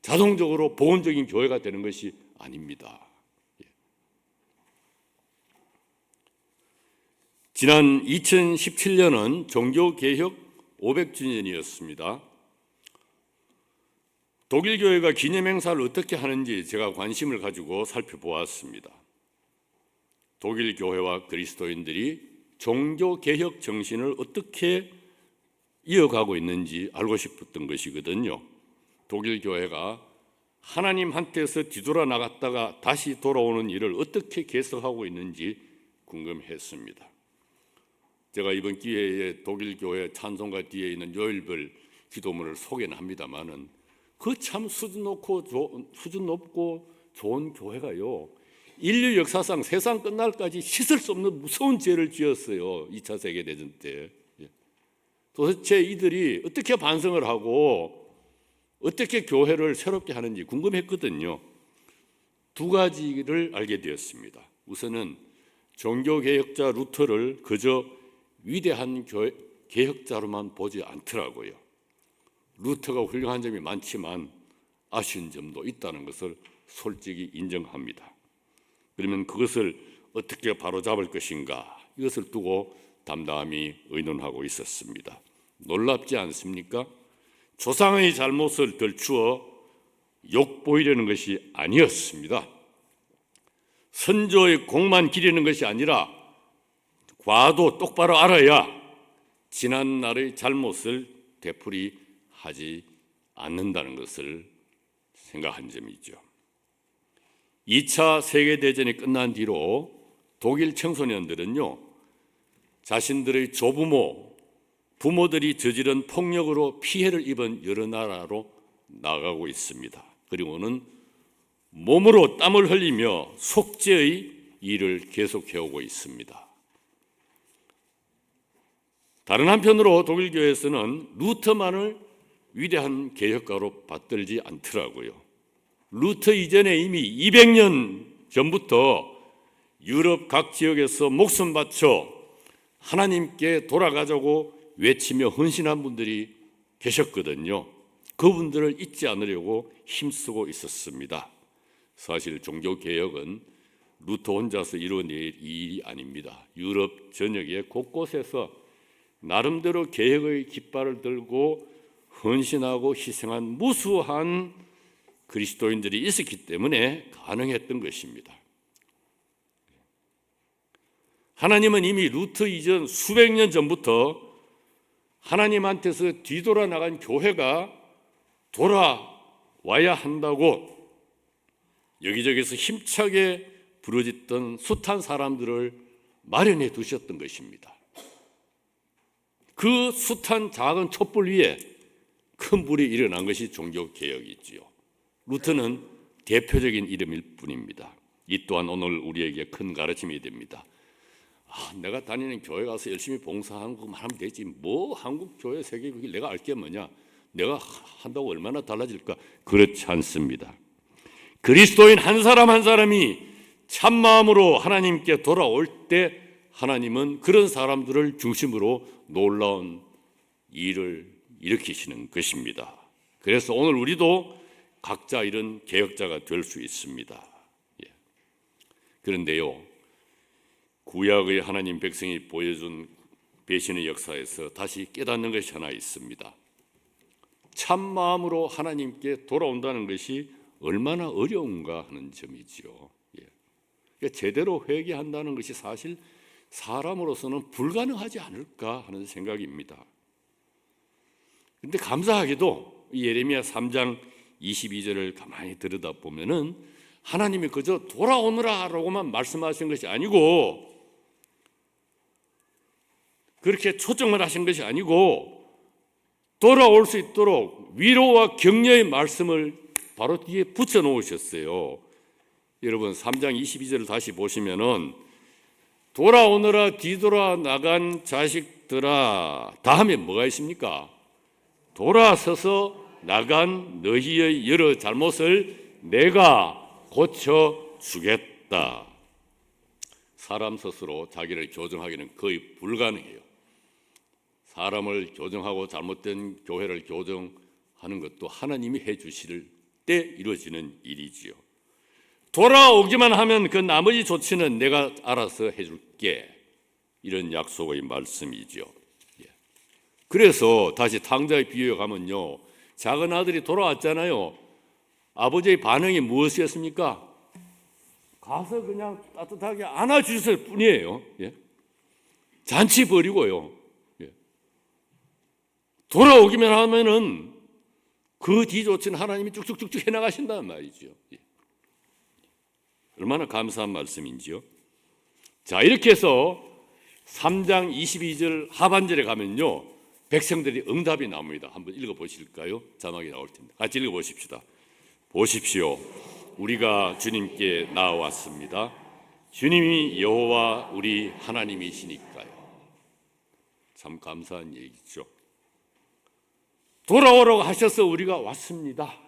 자동적으로 복음적인 교회가 되는 것이 아닙니다. 지난 2017년은 종교개혁 500주년이었습니다. 독일 교회가 기념행사를 어떻게 하는지 제가 관심을 가지고 살펴보았습니다. 독일 교회와 그리스도인들이 종교개혁 정신을 어떻게 이어가고 있는지 알고 싶었던 것이거든요. 독일 교회가 하나님한테서 뒤돌아 나갔다가 다시 돌아오는 일을 어떻게 계속하고 있는지 궁금했습니다. 제가 이번 기회에 독일 교회 찬송가 뒤에 있는 요일별 기도문을 소개는 합니다만은 그 참 수준 높고 좋은 교회가요, 인류 역사상 세상 끝날까지 씻을 수 없는 무서운 죄를 지었어요. 2차 세계대전 때. 도대체 이들이 어떻게 반성을 하고 어떻게 교회를 새롭게 하는지 궁금했거든요. 두 가지를 알게 되었습니다. 우선은 종교개혁자 루터를 그저 위대한 개혁자로만 보지 않더라고요. 루터가 훌륭한 점이 많지만 아쉬운 점도 있다는 것을 솔직히 인정합니다. 그러면 그것을 어떻게 바로잡을 것인가, 이것을 두고 담담히 의논하고 있었습니다. 놀랍지 않습니까? 조상의 잘못을 덜추어 욕보이려는 것이 아니었습니다. 선조의 공만 기리는 것이 아니라 과도 똑바로 알아야 지난 날의 잘못을 되풀이하지 않는다는 것을 생각한 점이죠. 2차 세계대전이 끝난 뒤로 독일 청소년들은요, 자신들의 조부모, 부모들이 저지른 폭력으로 피해를 입은 여러 나라로 나가고 있습니다. 그리고는 몸으로 땀을 흘리며 속죄의 일을 계속해오고 있습니다. 다른 한편으로 독일 교회에서는 루터만을 위대한 개혁가로 받들지 않더라고요. 루터 이전에 이미 200년 전부터 유럽 각 지역에서 목숨 바쳐 하나님께 돌아가자고 외치며 헌신한 분들이 계셨거든요. 그분들을 잊지 않으려고 힘쓰고 있었습니다. 사실 종교개혁은 루터 혼자서 이뤄낼 일이 아닙니다. 유럽 전역의 곳곳에서 나름대로 개혁의 깃발을 들고 헌신하고 희생한 무수한 그리스도인들이 있었기 때문에 가능했던 것입니다. 하나님은 이미 루터 이전 수백 년 전부터 하나님한테서 뒤돌아 나간 교회가 돌아와야 한다고 여기저기서 힘차게 부르짖던 숱한 사람들을 마련해 두셨던 것입니다. 그 숱한 작은 촛불 위에 큰 불이 일어난 것이 종교개혁이지요. 루터는 대표적인 이름일 뿐입니다. 이 또한 오늘 우리에게 큰 가르침이 됩니다. 내가 다니는 교회 가서 열심히 봉사하는 것만 하면 되지, 뭐 한국 교회 세계국이 내가 알 게 뭐냐, 내가 한다고 얼마나 달라질까? 그렇지 않습니다. 그리스도인 한 사람 한 사람이 참마음으로 하나님께 돌아올 때 하나님은 그런 사람들을 중심으로 놀라운 일을 일으키시는 것입니다. 그래서 오늘 우리도 각자 이런 개혁자가 될 수 있습니다. 그런데요, 구약의 하나님 백성이 보여준 배신의 역사에서 다시 깨닫는 것이 하나 있습니다. 참 마음으로 하나님께 돌아온다는 것이 얼마나 어려운가 하는 점이지요. 그러니까 제대로 회개한다는 것이 사실 사람으로서는 불가능하지 않을까 하는 생각입니다. 그런데 감사하게도 이 예레미야 3장 22절을 가만히 들여다보면은 하나님이 그저 돌아오느라라고만 말씀하신 것이 아니고, 그렇게 초청만 하신 것이 아니고 돌아올 수 있도록 위로와 격려의 말씀을 바로 뒤에 붙여 놓으셨어요. 여러분 3장 22절을 다시 보시면은 돌아오느라 뒤돌아 나간 자식들아, 다음에 뭐가 있습니까? 돌아서서 나간 너희의 여러 잘못을 내가 고쳐주겠다. 사람 스스로 자기를 교정하기는 거의 불가능해요. 사람을 교정하고 잘못된 교회를 교정하는 것도 하나님이 해주실 때 이루어지는 일이지요. 돌아오기만 하면 그 나머지 조치는 내가 알아서 해줄게, 이런 약속의 말씀이죠. 그래서 다시 탕자의 비유에 가면요, 작은 아들이 돌아왔잖아요. 아버지의 반응이 무엇이었습니까? 가서 그냥 따뜻하게 안아주셨을 뿐이에요. 잔치 버리고요. 돌아오기만 하면은 그 뒤조치는 하나님이 쭉쭉쭉쭉 해나가신다는 말이죠. 얼마나 감사한 말씀인지요. 자, 이렇게 해서 3장 22절 하반절에 가면요, 백성들이 응답이 나옵니다. 한번 읽어보실까요? 자막이 나올 텐데 같이 읽어보십시다. 보십시오, 우리가 주님께 나아왔습니다. 주님이 여호와 우리 하나님이시니까요. 참 감사한 얘기죠. 돌아오라고 하셔서 우리가 왔습니다.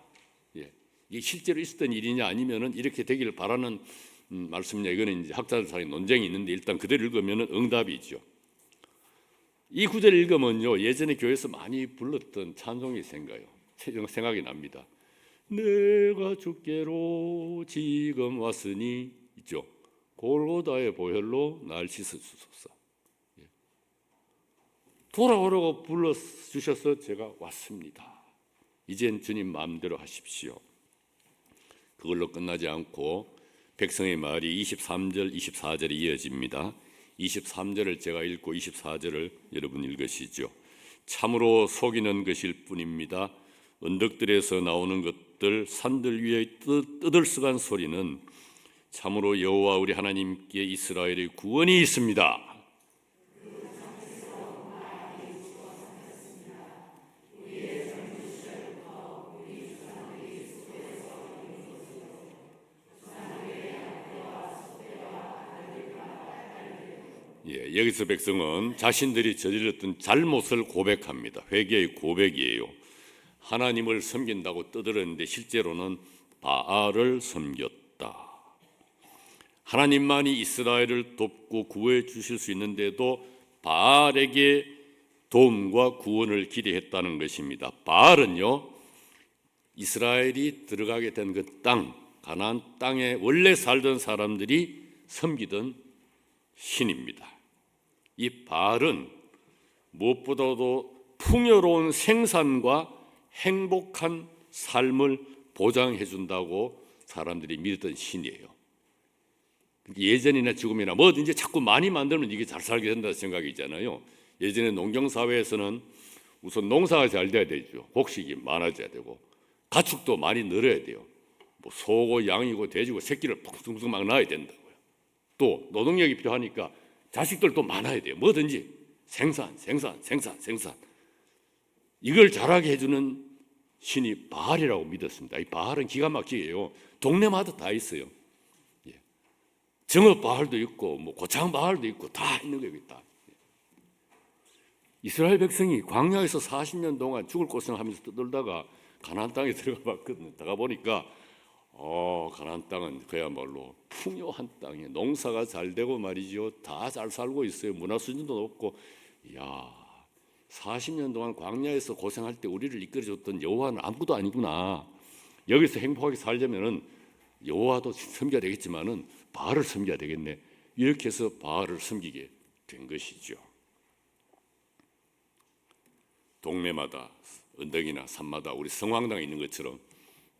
이게 실제로 있었던 일이냐 아니면은 이렇게 되기를 바라는 말씀이냐, 이거는 이제 학자들 사이에 논쟁이 있는데 일단 그대로 읽으면은 응답이죠. 이 구절을 읽으면요, 예전에 교회에서 많이 불렀던 찬송이 생각이 납니다. 내가 주께로 지금 왔으니, 있죠. 골고다의 보혈로 날 씻어주소서. 돌아오라고 불러주셔서 제가 왔습니다. 이젠 주님 마음대로 하십시오. 그걸로 끝나지 않고 백성의 말이 23절, 24절에 이어집니다. 23절을 제가 읽고 24절을 여러분 읽으시죠. 참으로 속이는 것일 뿐입니다. 언덕들에서 나오는 것들, 산들 위에 떠들썩한 소리는 참으로 여호와 우리 하나님께 이스라엘의 구원이 있습니다. 여기서 백성은 자신들이 저질렀던 잘못을 고백합니다. 회개의 고백이에요. 하나님을 섬긴다고 떠들었는데 실제로는 바알을 섬겼다. 하나님만이 이스라엘을 돕고 구해 주실 수 있는데도 바알에게 도움과 구원을 기대했다는 것입니다. 바알은요, 이스라엘이 들어가게 된 그 땅, 가나안 땅에 원래 살던 사람들이 섬기던 신입니다. 이 바알은 무엇보다도 풍요로운 생산과 행복한 삶을 보장해 준다고 사람들이 믿었던 신이에요. 예전이나 지금이나 뭐든지 자꾸 많이 만들면 이게 잘 살게 된다는 생각이 있잖아요. 예전에 농경사회에서는 우선 농사가 잘 돼야 되죠. 곡식이 많아져야 되고 가축도 많이 늘어야 돼요. 뭐 소고 양이고 돼지고 새끼를 푹푹 막 낳아야 된다고요. 또 노동력이 필요하니까 자식들도 많아야 돼요. 뭐든지 생산. 이걸 잘하게 해주는 신이 바알이라고 믿었습니다. 이 바알은 기가 막히게요. 동네마다 다 있어요. 정읍 바알도 있고 뭐 고창 바알도 있고 다 있는 거예요. 다. 이스라엘 백성이 광야에서 40년 동안 죽을 고생하면서 떠돌다가 가나안 땅에 들어가 봤거든요. 들어가 보니까 가나안 땅은 그야말로 풍요한 땅이에요. 농사가 잘 되고 말이죠. 다 잘 살고 있어요. 문화 수준도 높고. 이야, 40년 동안 광야에서 고생할 때 우리를 이끌어줬던 여호와는 아무것도 아니구나. 여기서 행복하게 살려면은 여호와도 섬겨야 되겠지만은 바알을 섬겨야 되겠네. 이렇게 해서 바알을 섬기게 된 것이죠. 동네마다 언덕이나 산마다 우리 성황당에 있는 것처럼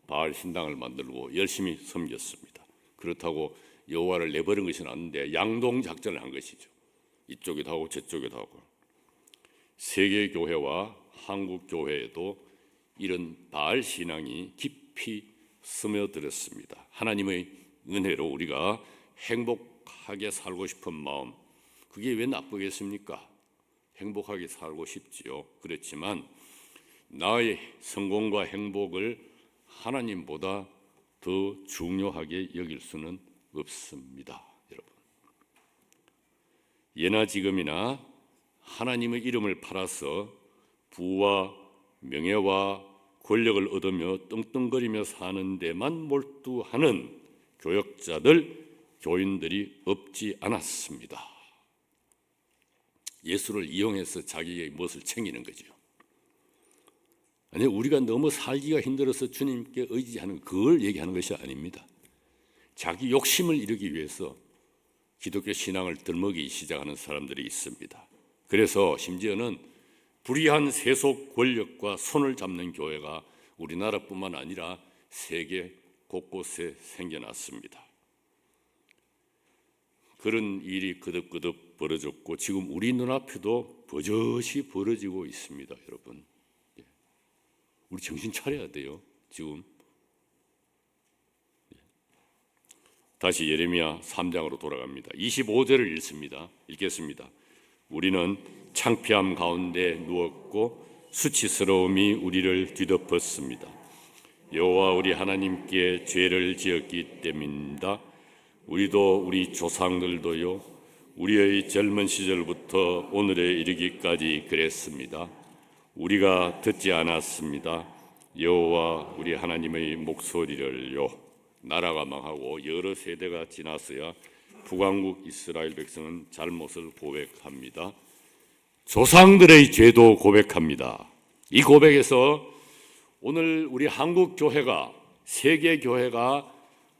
바알 신당을 만들고 열심히 섬겼습니다. 그렇다고 여호와를 내버린 것은 아닌데 양동 작전을 한 것이죠. 이쪽에도 하고 저쪽에도 하고. 세계 교회와 한국 교회에도 이런 바알 신앙이 깊이 스며들었습니다. 하나님의 은혜로 우리가 행복하게 살고 싶은 마음, 그게 왜 나쁘겠습니까? 행복하게 살고 싶지요. 그렇지만 나의 성공과 행복을 하나님보다 더 중요하게 여길 수는 없습니다. 여러분, 예나 지금이나 하나님의 이름을 팔아서 부와 명예와 권력을 얻으며 떵떵거리며 사는 데만 몰두하는 교역자들, 교인들이 없지 않았습니다. 예수를 이용해서 자기의 무엇을 챙기는 거죠. 아니, 우리가 너무 살기가 힘들어서 주님께 의지하는 그걸 얘기하는 것이 아닙니다. 자기 욕심을 이루기 위해서 기독교 신앙을 들먹이기 시작하는 사람들이 있습니다. 그래서 심지어는 불의한 세속 권력과 손을 잡는 교회가 우리나라뿐만 아니라 세계 곳곳에 생겨났습니다. 그런 일이 거듭거듭 벌어졌고 지금 우리 눈앞에도 버젓이 벌어지고 있습니다. 여러분, 우리 정신 차려야 돼요. 지금 다시 예레미야 3장으로 돌아갑니다. 25절을 읽겠습니다. 우리는 창피함 가운데 누웠고 수치스러움이 우리를 뒤덮었습니다. 여호와 우리 하나님께 죄를 지었기 때문입니다. 우리도 우리 조상들도요, 우리의 젊은 시절부터 오늘에 이르기까지 그랬습니다. 우리가 듣지 않았습니다. 여호와 우리 하나님의 목소리를요. 나라가 망하고 여러 세대가 지나서야 북왕국 이스라엘 백성은 잘못을 고백합니다. 조상들의 죄도 고백합니다. 이 고백에서 오늘 우리 한국 교회가, 세계 교회가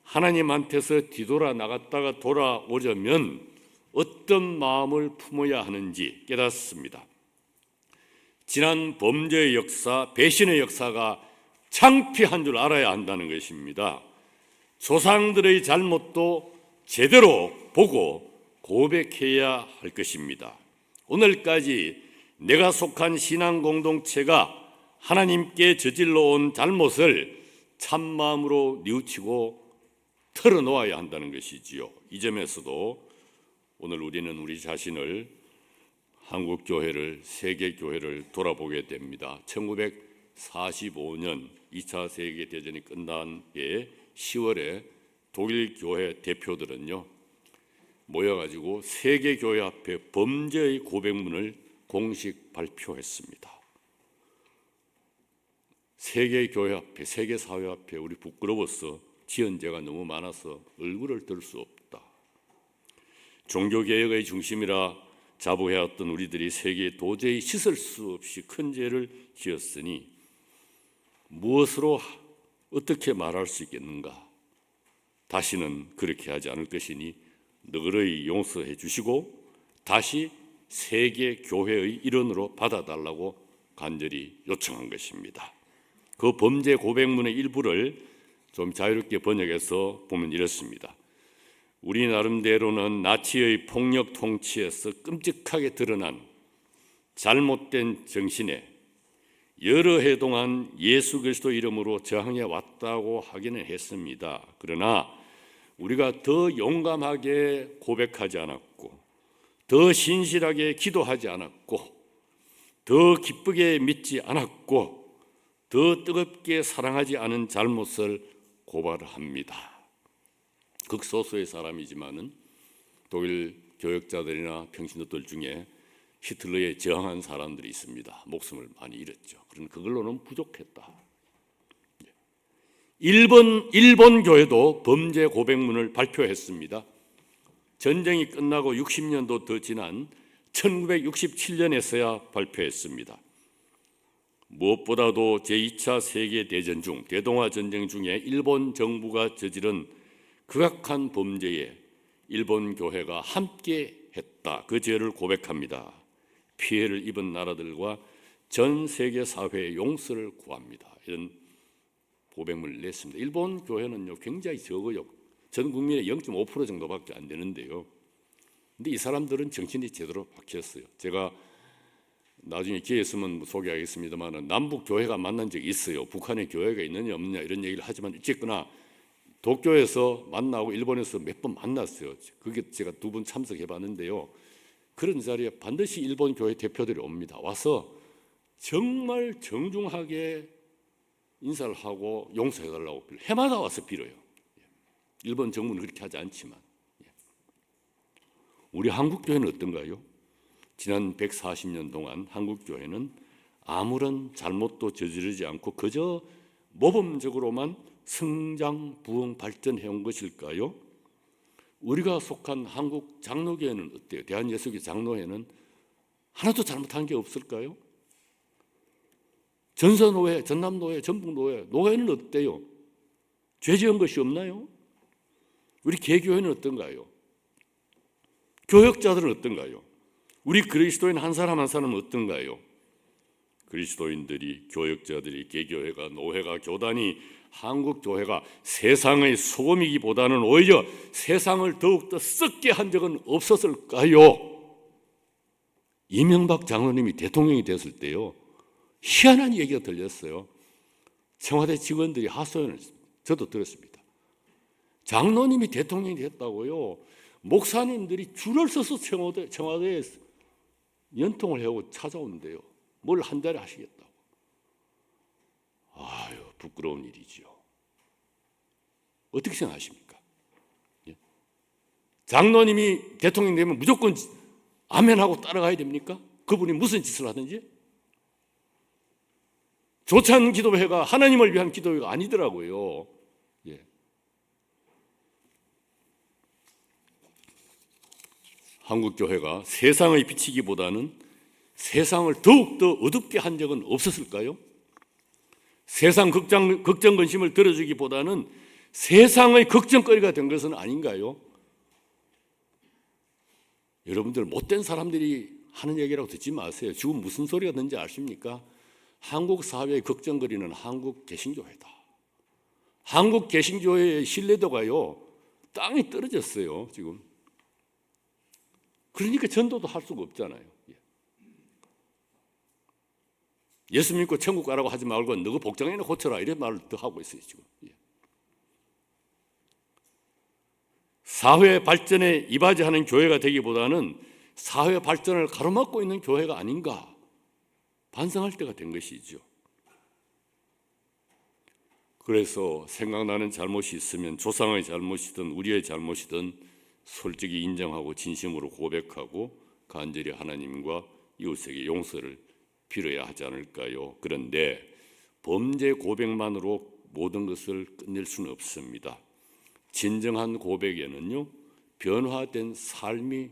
하나님한테서 뒤돌아 나갔다가 돌아오려면 어떤 마음을 품어야 하는지 깨닫습니다. 지난 범죄의 역사, 배신의 역사가 창피한 줄 알아야 한다는 것입니다. 조상들의 잘못도 제대로 보고 고백해야 할 것입니다. 오늘까지 내가 속한 신앙 공동체가 하나님께 저질러 온 잘못을 참마음으로 뉘우치고 털어놓아야 한다는 것이지요. 이 점에서도 오늘 우리는 우리 자신을, 한국 교회를, 세계 교회를 돌아보게 됩니다. 1945년 2차 세계 대전이 끝난 해 10월에 독일 교회 대표들은요, 모여가지고 세계 교회 앞에 범죄의 고백문을 공식 발표했습니다. 세계 교회 앞에, 세계 사회 앞에 우리 부끄러워서 지은 죄가 너무 많아서 얼굴을 들 수 없다. 종교개혁의 중심이라 자부해왔던 우리들이 세계에 도저히 씻을 수 없이 큰 죄를 지었으니 무엇으로 어떻게 말할 수 있겠는가? 다시는 그렇게 하지 않을 것이니 너희를 용서해 주시고 다시 세계 교회의 일원으로 받아달라고 간절히 요청한 것입니다. 그 범죄 고백문의 일부를 좀 자유롭게 번역해서 보면 이렇습니다. 우리 나름대로는 나치의 폭력 통치에서 끔찍하게 드러난 잘못된 정신에 여러 해 동안 예수 그리스도 이름으로 저항해 왔다고 하기는 했습니다. 그러나 우리가 더 용감하게 고백하지 않았고, 더 신실하게 기도하지 않았고, 더 기쁘게 믿지 않았고, 더 뜨겁게 사랑하지 않은 잘못을 고발합니다. 극소수의 사람이지만은 독일 교역자들이나 평신도들 중에 히틀러에 저항한 사람들이 있습니다. 목숨을 많이 잃었죠. 그러나 그걸로는 부족했다. 일본 교회도 범죄 고백문을 발표했습니다. 전쟁이 끝나고 60년도 더 지난 1967년에서야 발표했습니다. 무엇보다도 제2차 세계대전 중, 대동아 전쟁 중에 일본 정부가 저지른 극악한 범죄에 일본 교회가 함께 했다. 그 죄를 고백합니다. 피해를 입은 나라들과 전 세계 사회의 용서를 구합니다. 이런 고백문을 냈습니다. 일본 교회는요 굉장히 적어요. 전 국민의 0.5% 정도밖에 안 되는데요. 근데 이 사람들은 정신이 제대로 박혔어요. 제가 나중에 기회 있으면 소개하겠습니다만 남북 교회가 만난 적이 있어요. 북한에 교회가 있느냐 없느냐 이런 얘기를 하지만 어쨌거나 도쿄에서 만나고 일본에서 몇 번 만났어요. 그게 제가 2번 참석해봤는데요. 그런 자리에 반드시 일본 교회 대표들이 옵니다. 와서 정말 정중하게 인사를 하고 용서해달라고 빌어요. 해마다 와서 빌어요. 일본 정부는 그렇게 하지 않지만 우리 한국 교회는 어떤가요? 지난 140년 동안 한국 교회는 아무런 잘못도 저지르지 않고 그저 모범적으로만 성장, 부흥, 발전해 온 것일까요? 우리가 속한 한국 장로교회는 어때요? 대한예수교 장로회는 하나도 잘못한 게 없을까요? 전서노회, 전남노회, 전북노회, 노회는 어때요? 죄 지은 것이 없나요? 우리 개교회는 어떤가요? 교역자들은 어떤가요? 우리 그리스도인 한 사람 한 사람은 어떤가요? 그리스도인들이, 교역자들이, 개교회가, 노회가, 교단이, 한국교회가 세상의 소금이기보다는 오히려 세상을 더욱더 썩게 한 적은 없었을까요? 이명박 장로님이 대통령이 됐을 때요 희한한 얘기가 들렸어요. 청와대 직원들이 하소연을 저도 들었습니다. 장로님이 대통령이 됐다고요. 목사님들이 줄을 서서 청와대에 연통을 해오고 찾아온대요. 뭘 한 달에 하시겠다고. 아유, 부끄러운 일이죠. 어떻게 생각하십니까? 예? 장로님이 대통령 되면 무조건 아멘하고 따라가야 됩니까? 그분이 무슨 짓을 하든지? 조찬 기도회가 하나님을 위한 기도회가 아니더라고요. 예. 한국교회가 세상의 빛이기보다는 세상을 더욱더 어둡게 한 적은 없었을까요? 세상 걱정근심을 들어주기보다는 세상의 걱정거리가 된 것은 아닌가요? 여러분들 못된 사람들이 하는 얘기라고 듣지 마세요. 지금 무슨 소리가 듣는지 아십니까? 한국 사회의 걱정거리는 한국 개신교회다. 한국 개신교회의 신뢰도가요 땅이 떨어졌어요 지금. 그러니까 전도도 할 수가 없잖아요. 예수 믿고 천국 가라고 하지 말고 너가 복장이나 고쳐라 이런 말을 더 하고 있어요 지금. 사회 발전에 이바지하는 교회가 되기보다는 사회 발전을 가로막고 있는 교회가 아닌가 반성할 때가 된 것이죠. 그래서 생각나는 잘못이 있으면 조상의 잘못이든 우리의 잘못이든 솔직히 인정하고 진심으로 고백하고 간절히 하나님과 이웃에게 용서를 빌어야 하지 않을까요? 그런데 범죄 고백만으로 모든 것을 끝낼 수는 없습니다. 진정한 고백에는요 변화된 삶이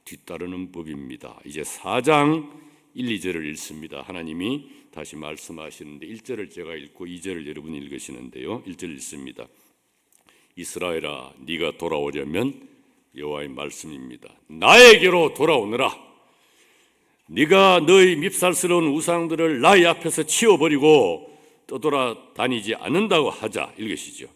뒤따르는 법입니다. 이제 4장 1, 2절을 읽습니다. 하나님이 다시 말씀하시는데 1절을 제가 읽고 2절을 여러분이 읽으시는데요. 1절 읽습니다. 이스라엘아 네가 돌아오려면 여호와의 말씀입니다. 나에게로 돌아오너라. 네가 너희 밉살스러운 우상들을 나의 앞에서 치워버리고 떠돌아다니지 않는다고 하자. 읽으시죠.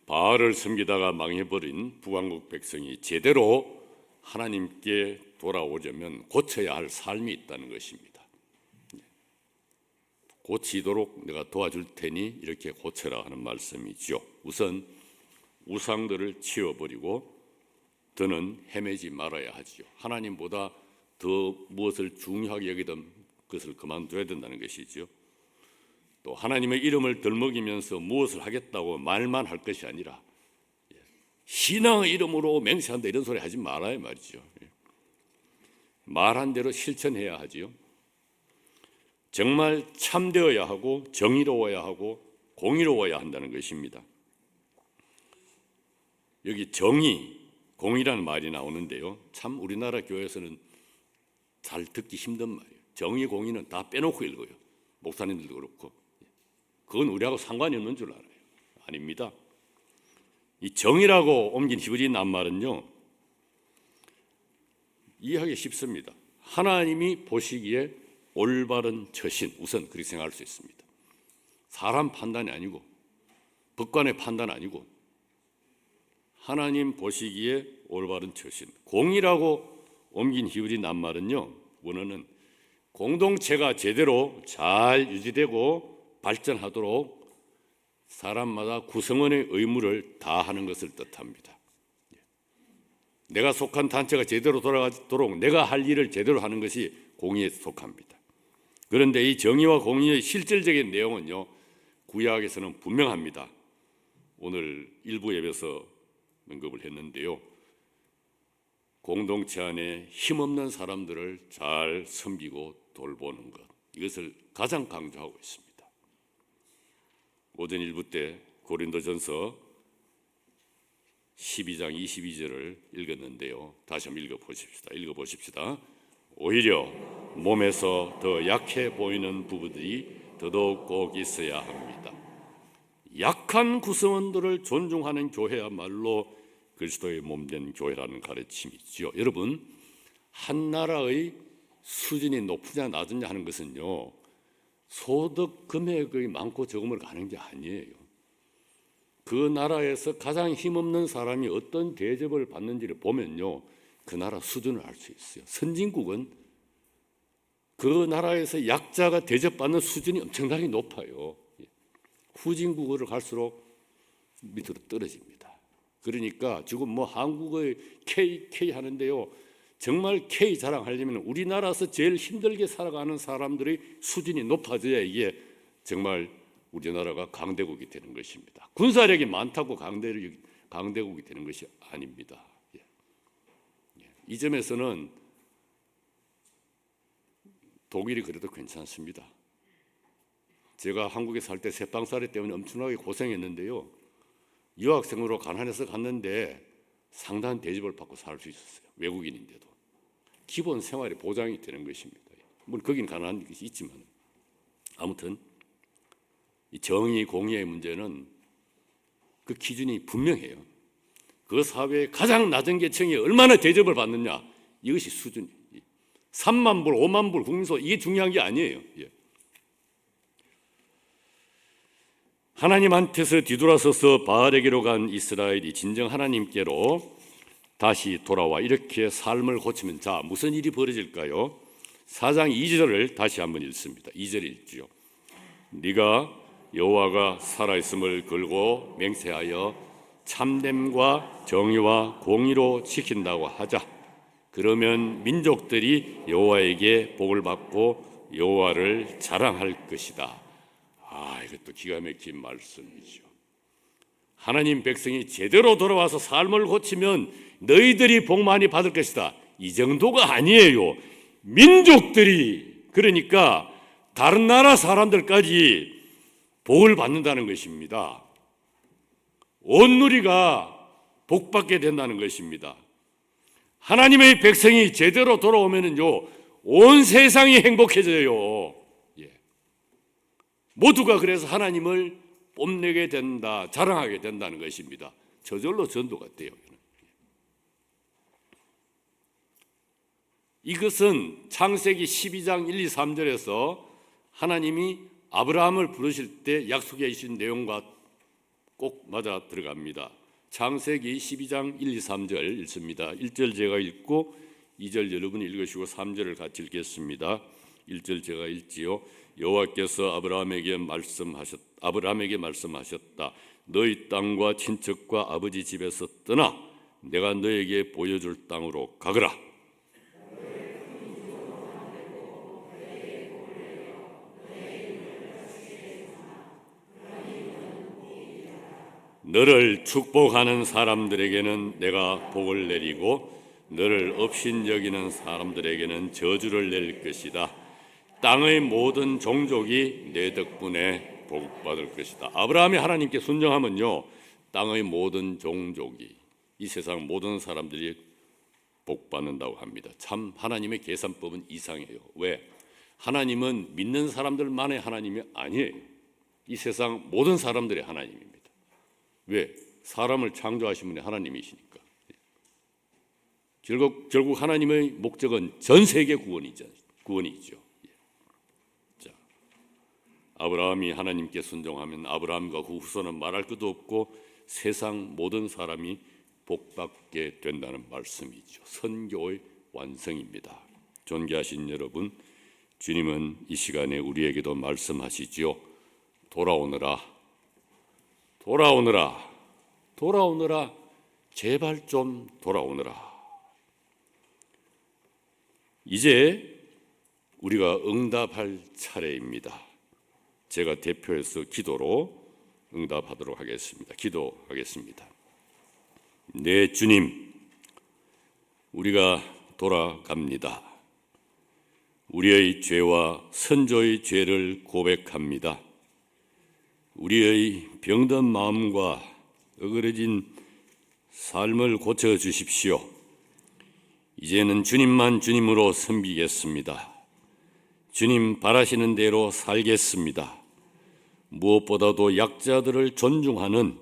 바알을 섬기다가 망해버린 북왕국 백성이 제대로 하나님께 돌아오려면 고쳐야 할 삶이 있다는 것입니다. 고치도록 내가 도와줄 테니 이렇게 고쳐라 하는 말씀이죠. 우선 우상들을 치워버리고 더는 헤매지 말아야 하지요. 하나님보다 더 무엇을 중요하게 여기던 것을 그만둬야 된다는 것이죠. 또 하나님의 이름을 덜먹이면서 무엇을 하겠다고 말만 할 것이 아니라 신앙의 이름으로 맹세한다 이런 소리 하지 말아야 말이죠. 말한 대로 실천해야 하지요. 정말 참되어야 하고 정의로워야 하고 공의로워야 한다는 것입니다. 여기 정의, 공의라는 말이 나오는데요. 참 우리나라 교회에서는 잘 듣기 힘든 말이에요. 정의, 공의는 다 빼놓고 읽어요. 목사님들도 그렇고. 그건 우리하고 상관이 없는 줄 알아요. 아닙니다. 이 정의라고 옮긴 히브리 낱말은요, 이해하기 쉽습니다. 하나님이 보시기에 올바른 처신, 우선 그렇게 생각할 수 있습니다. 사람 판단이 아니고 법관의 판단 아니고 하나님 보시기에 올바른 처신. 공이라고 옮긴 히브리 낱말은요, 원어는 공동체가 제대로 잘 유지되고 발전하도록 사람마다 구성원의 의무를 다하는 것을 뜻합니다. 내가 속한 단체가 제대로 돌아가도록 내가 할 일을 제대로 하는 것이 공의에 속합니다. 그런데 이 정의와 공의의 실질적인 내용은요, 구약에서는 분명합니다. 오늘 일부 예배에서 언급을 했는데요, 공동체 안에 힘없는 사람들을 잘 섬기고 돌보는 것, 이것을 가장 강조하고 있습니다. 오전 일부 때 고린도전서 12장 22절을 읽었는데요, 다시 한번 읽어보십시다. 오히려 몸에서 더 약해 보이는 부부들이 더더욱 꼭 있어야 합니다. 약한 구성원들을 존중하는 교회야말로 그리스도의 몸된 교회라는 가르침이죠. 여러분, 한 나라의 수준이 높으냐 낮으냐 하는 것은요, 소득 금액의 많고 적음을 가는 게 아니에요. 그 나라에서 가장 힘없는 사람이 어떤 대접을 받는지를 보면요, 그 나라 수준을 알 수 있어요. 선진국은 그 나라에서 약자가 대접받는 수준이 엄청나게 높아요. 후진국으로 갈수록 밑으로 떨어집니다. 그러니까 지금 뭐 한국의 K 하는데요, 정말 K 자랑하려면 우리나라에서 제일 힘들게 살아가는 사람들의 수준이 높아져야 이게 정말 우리나라가 강대국이 되는 것입니다. 군사력이 많다고 강대국이 되는 것이 아닙니다. 이 점에서는 독일이 그래도 괜찮습니다. 제가 한국에 살 때 새빵살이 때문에 엄청나게 고생했는데요, 유학생으로 가난해서 갔는데 상당한 대접을 받고 살 수 있었어요. 외국인인데도 기본 생활이 보장이 되는 것입니다. 물론 거긴 가난한 것이 있지만, 아무튼 이 정의 공의의 문제는 그 기준이 분명해요. 그 사회의 가장 낮은 계층이 얼마나 대접을 받느냐, 이것이 수준이 3만 불, 5만 불 국민소, 이게 중요한 게 아니에요. 하나님한테서 뒤돌아서서 바알에게로 간 이스라엘이 진정 하나님께로 다시 돌아와 이렇게 삶을 고치면, 자, 무슨 일이 벌어질까요? 4장 2절을 다시 한번 읽습니다. 2절 읽지요. 네가 여호와가 살아있음을 걸고 맹세하여 참됨과 정의와 공의로 지킨다고 하자. 그러면 민족들이 여호와에게 복을 받고 여호와를 자랑할 것이다. 이것도 기가 막힌 말씀이죠. 하나님 백성이 제대로 돌아와서 삶을 고치면 너희들이 복 많이 받을 것이다. 이 정도가 아니에요. 민족들이, 그러니까 다른 나라 사람들까지 복을 받는다는 것입니다. 온 누리가 복받게 된다는 것입니다. 하나님의 백성이 제대로 돌아오면은요, 온 세상이 행복해져요. 모두가 그래서 하나님을 뽐내게 된다, 자랑하게 된다는 것입니다. 저절로 전도가 돼요. 이것은 창세기 12장 1, 2, 3절에서 하나님이 아브라함을 부르실 때 약속해 주신 내용과 꼭 맞아 들어갑니다. 창세기 12장 1, 2, 3절 읽습니다. 1절 제가 읽고 2절 여러분이 읽으시고 3절을 같이 읽겠습니다. 1절 제가 읽지요. 여호와께서 아브라함에게 말씀하셨다. 너희 땅과 친척과 아버지 집에서 떠나 내가 너에게 보여줄 땅으로 가거라. 너를 축복하는 사람들에게는 내가 복을 내리고 너를 업신여기는 사람들에게는 저주를 낼 것이다. 땅의 모든 종족이 내 덕분에 복받을 것이다. 아브라함이 하나님께 순종하면요, 땅의 모든 종족이, 이 세상 모든 사람들이 복받는다고 합니다. 참 하나님의 계산법은 이상해요. 왜? 하나님은 믿는 사람들만의 하나님이 아니에요. 이 세상 모든 사람들의 하나님입니다. 왜? 사람을 창조하신 분이 하나님이시니까. 결국 하나님의 목적은 전 세계 구원이죠. 자, 아브라함이 하나님께 순종하면 아브라함과 그 후손은 말할 것도 없고 세상 모든 사람이 복받게 된다는 말씀이죠. 선교의 완성입니다. 존귀하신 여러분, 주님은 이 시간에 우리에게도 말씀하시죠. 돌아오너라, 돌아오너라, 돌아오너라, 제발 좀 돌아오너라. 이제 우리가 응답할 차례입니다. 제가 대표해서 기도로 응답하도록 하겠습니다. 기도하겠습니다. 네, 주님, 우리가 돌아갑니다. 우리의 죄와 선조의 죄를 고백합니다. 우리의 병든 마음과 어그러진 삶을 고쳐주십시오. 이제는 주님만 주님으로 섬기겠습니다. 주님 바라시는 대로 살겠습니다. 무엇보다도 약자들을 존중하는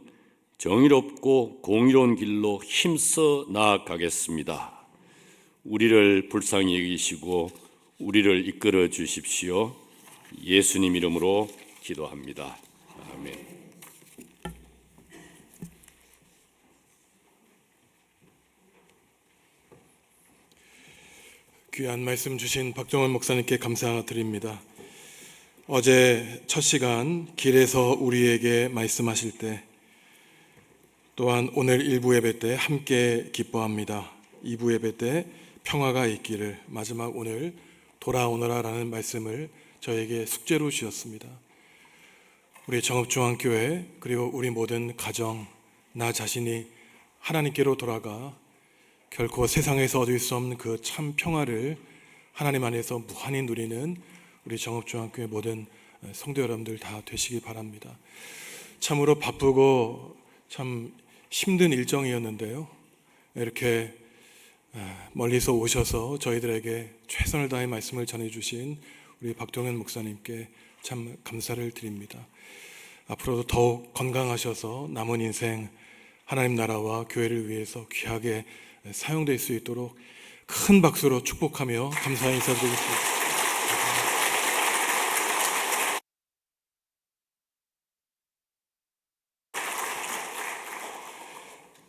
정의롭고 공의로운 길로 힘써 나아가겠습니다. 우리를 불쌍히 여기시고 우리를 이끌어 주십시오. 예수님 이름으로 기도합니다. 아멘. 귀한 말씀 주신 박정원 목사님께 감사드립니다. 어제 첫 시간 길에서 우리에게 말씀하실 때, 또한 오늘 1부 예배 때 함께 기뻐합니다. 2부 예배 때 평화가 있기를, 마지막 오늘 돌아오너라라는 말씀을 저에게 숙제로 주셨습니다. 우리 정읍중앙교회 그리고 우리 모든 가정, 나 자신이 하나님께로 돌아가 결코 세상에서 얻을 수 없는 그 참 평화를 하나님 안에서 무한히 누리는 우리 정읍중앙교회 모든 성도 여러분들 다 되시기 바랍니다. 참으로 바쁘고 참 힘든 일정이었는데요, 이렇게 멀리서 오셔서 저희들에게 최선을 다해 말씀을 전해주신 우리 박동현 목사님께 참 감사를 드립니다. 앞으로도 더욱 건강하셔서 남은 인생 하나님 나라와 교회를 위해서 귀하게 사용될 수 있도록 큰 박수로 축복하며 감사의 인사드리겠습니다.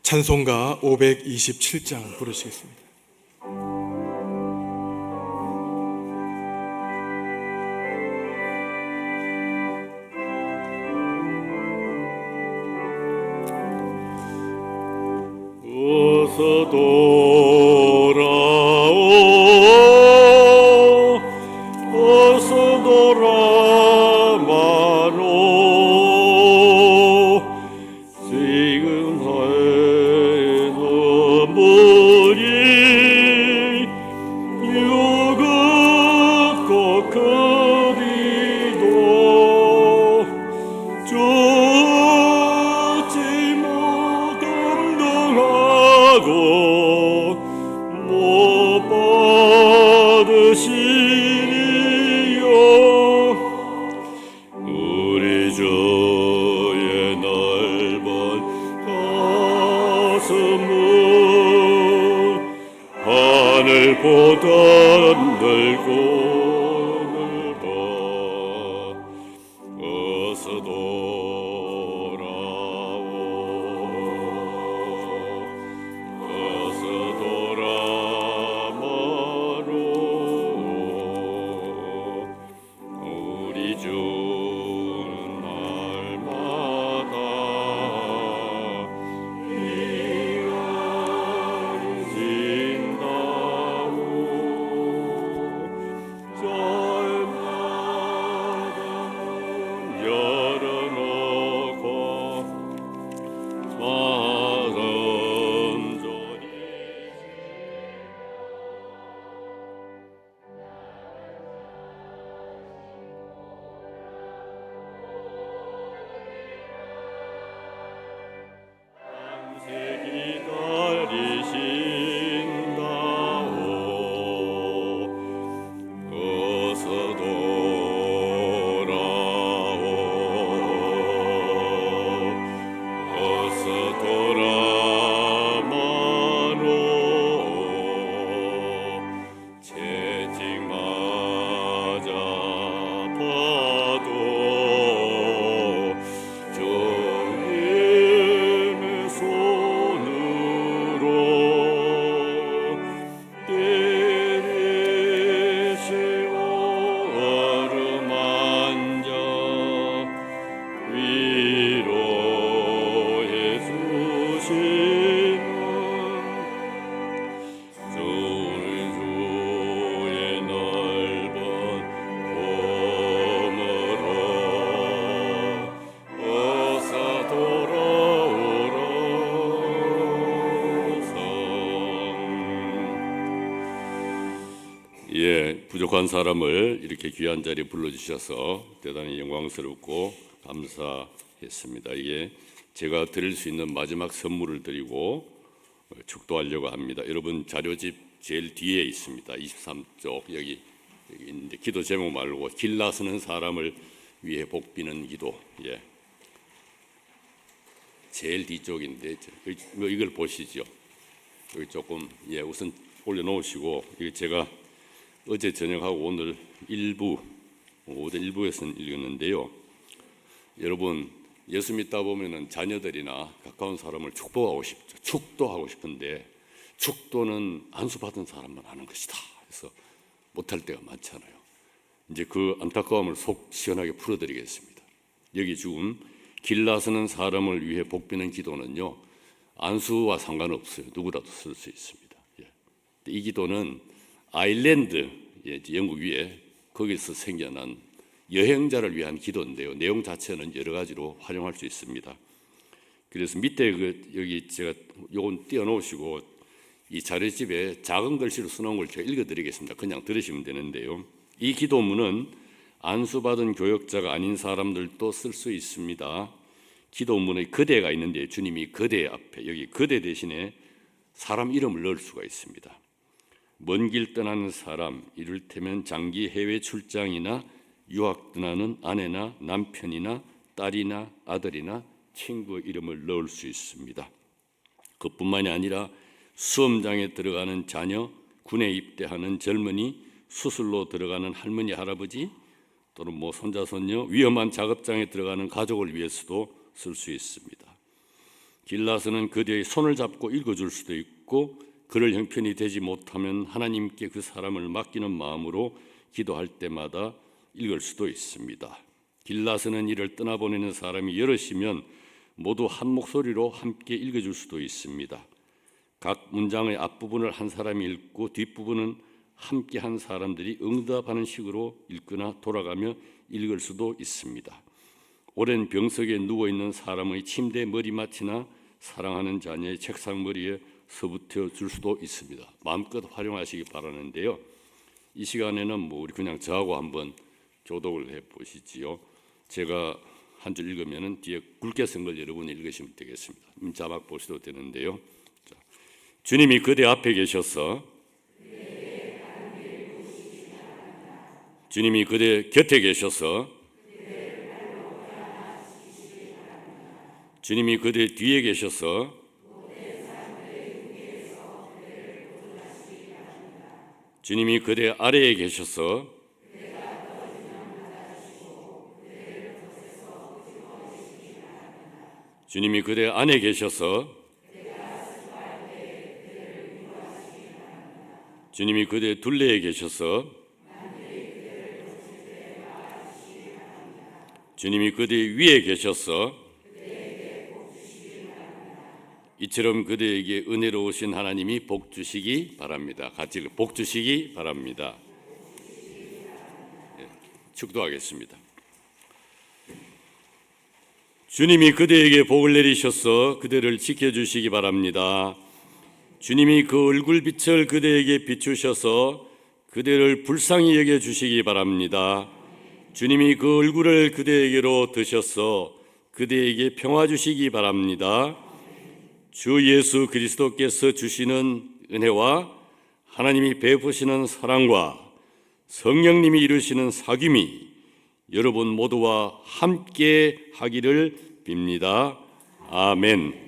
찬송가 527장 부르시겠습니다. 어서 돌아오, 어서 돌아마로. 지금 사에서 머리 유급고 그리도 죽지 못함당하고 참혹한 사람을 이렇게 귀한 자리에 불러주셔서 대단히 영광스럽고 감사했습니다. 이게 제가 드릴 수 있는 마지막 선물을 드리고 축도하려고 합니다. 여러분 자료집 제일 뒤에 있습니다. 23쪽 여기 있는데 기도 제목 말고 길나서는 사람을 위해 복비는 기도. 예. 제일 뒤쪽인데 이걸 보시죠. 여기 조금 우선 올려놓으시고 이게 제가 어제 저녁하고 오늘 오전 일부에서는 읽었는데요. 여러분 예수 믿다 보면은 자녀들이나 가까운 사람을 축복하고 싶죠. 축도하고 싶은데 축도는 안수받은 사람만 하는 것이다. 그래서 못할 때가 많잖아요. 이제 그 안타까움을 속 시원하게 풀어드리겠습니다. 여기 지금 길나서는 사람을 위해 복비는 기도는요, 안수와 상관없어요. 누구라도 쓸 수 있습니다. 이 기도는 아일랜드, 영국 위에 거기서 생겨난 여행자를 위한 기도인데요. 내용 자체는 여러 가지로 활용할 수 있습니다. 그래서 밑에 여기 제가 요건 띄워놓으시고 이 자료집에 작은 글씨로 써놓은 걸 제가 읽어드리겠습니다. 그냥 들으시면 되는데요. 이 기도문은 안수받은 교역자가 아닌 사람들도 쓸 수 있습니다. 기도문의 거대가 있는데 주님이 거대 앞에 여기 거대 대신에 사람 이름을 넣을 수가 있습니다. 먼 길 떠나는 사람, 이를테면 장기 해외 출장이나 유학 떠나는 아내나 남편이나 딸이나 아들이나 친구 이름을 넣을 수 있습니다. 그뿐만이 아니라 수험장에 들어가는 자녀, 군에 입대하는 젊은이, 수술로 들어가는 할머니, 할아버지 또는 손자, 손녀, 위험한 작업장에 들어가는 가족을 위해서도 쓸 수 있습니다. 길나서는 그대의 손을 잡고 읽어줄 수도 있고 그럴 형편이 되지 못하면 하나님께 그 사람을 맡기는 마음으로 기도할 때마다 읽을 수도 있습니다. 길나서는 이를 떠나보내는 사람이 여럿이면 모두 한 목소리로 함께 읽어줄 수도 있습니다. 각 문장의 앞부분을 한 사람이 읽고 뒷부분은 함께 한 사람들이 응답하는 식으로 읽거나 돌아가며 읽을 수도 있습니다. 오랜 병석에 누워있는 사람의 침대 머리맡이나 사랑하는 자녀의 책상 머리에 서붙여 줄 수도 있습니다. 마음껏 활용하시기 바라는데요. 이 시간에는 우리 그냥 저하고 한번 교독을 해보시지요. 제가 한 줄 읽으면 뒤에 굵게 쓴 걸 여러분이 읽으시면 되겠습니다. 자막 보셔도 되는데요. 자, 주님이 그대 앞에 계셔서 주님이 그대 곁에 계셔서 주님이 그대 뒤에 계셔서 주님이 그대 아래에 계셔서 주님이 그대 안에 계셔서 주님이 그대 둘레에 계셔서 주님이 그대 위에 계셔서 이처럼 그대에게 은혜로우신 하나님이 복 주시기 바랍니다. 같이 복 주시기 바랍니다. 축도하겠습니다. 주님이 그대에게 복을 내리셔서 그대를 지켜주시기 바랍니다. 주님이 그 얼굴빛을 그대에게 비추셔서 그대를 불쌍히 여겨주시기 바랍니다. 주님이 그 얼굴을 그대에게로 드셔서 그대에게 평화 주시기 바랍니다. 주 예수 그리스도께서 주시는 은혜와 하나님이 베푸시는 사랑과 성령님이 이루시는 사귐이 여러분 모두와 함께 하기를 빕니다. 아멘.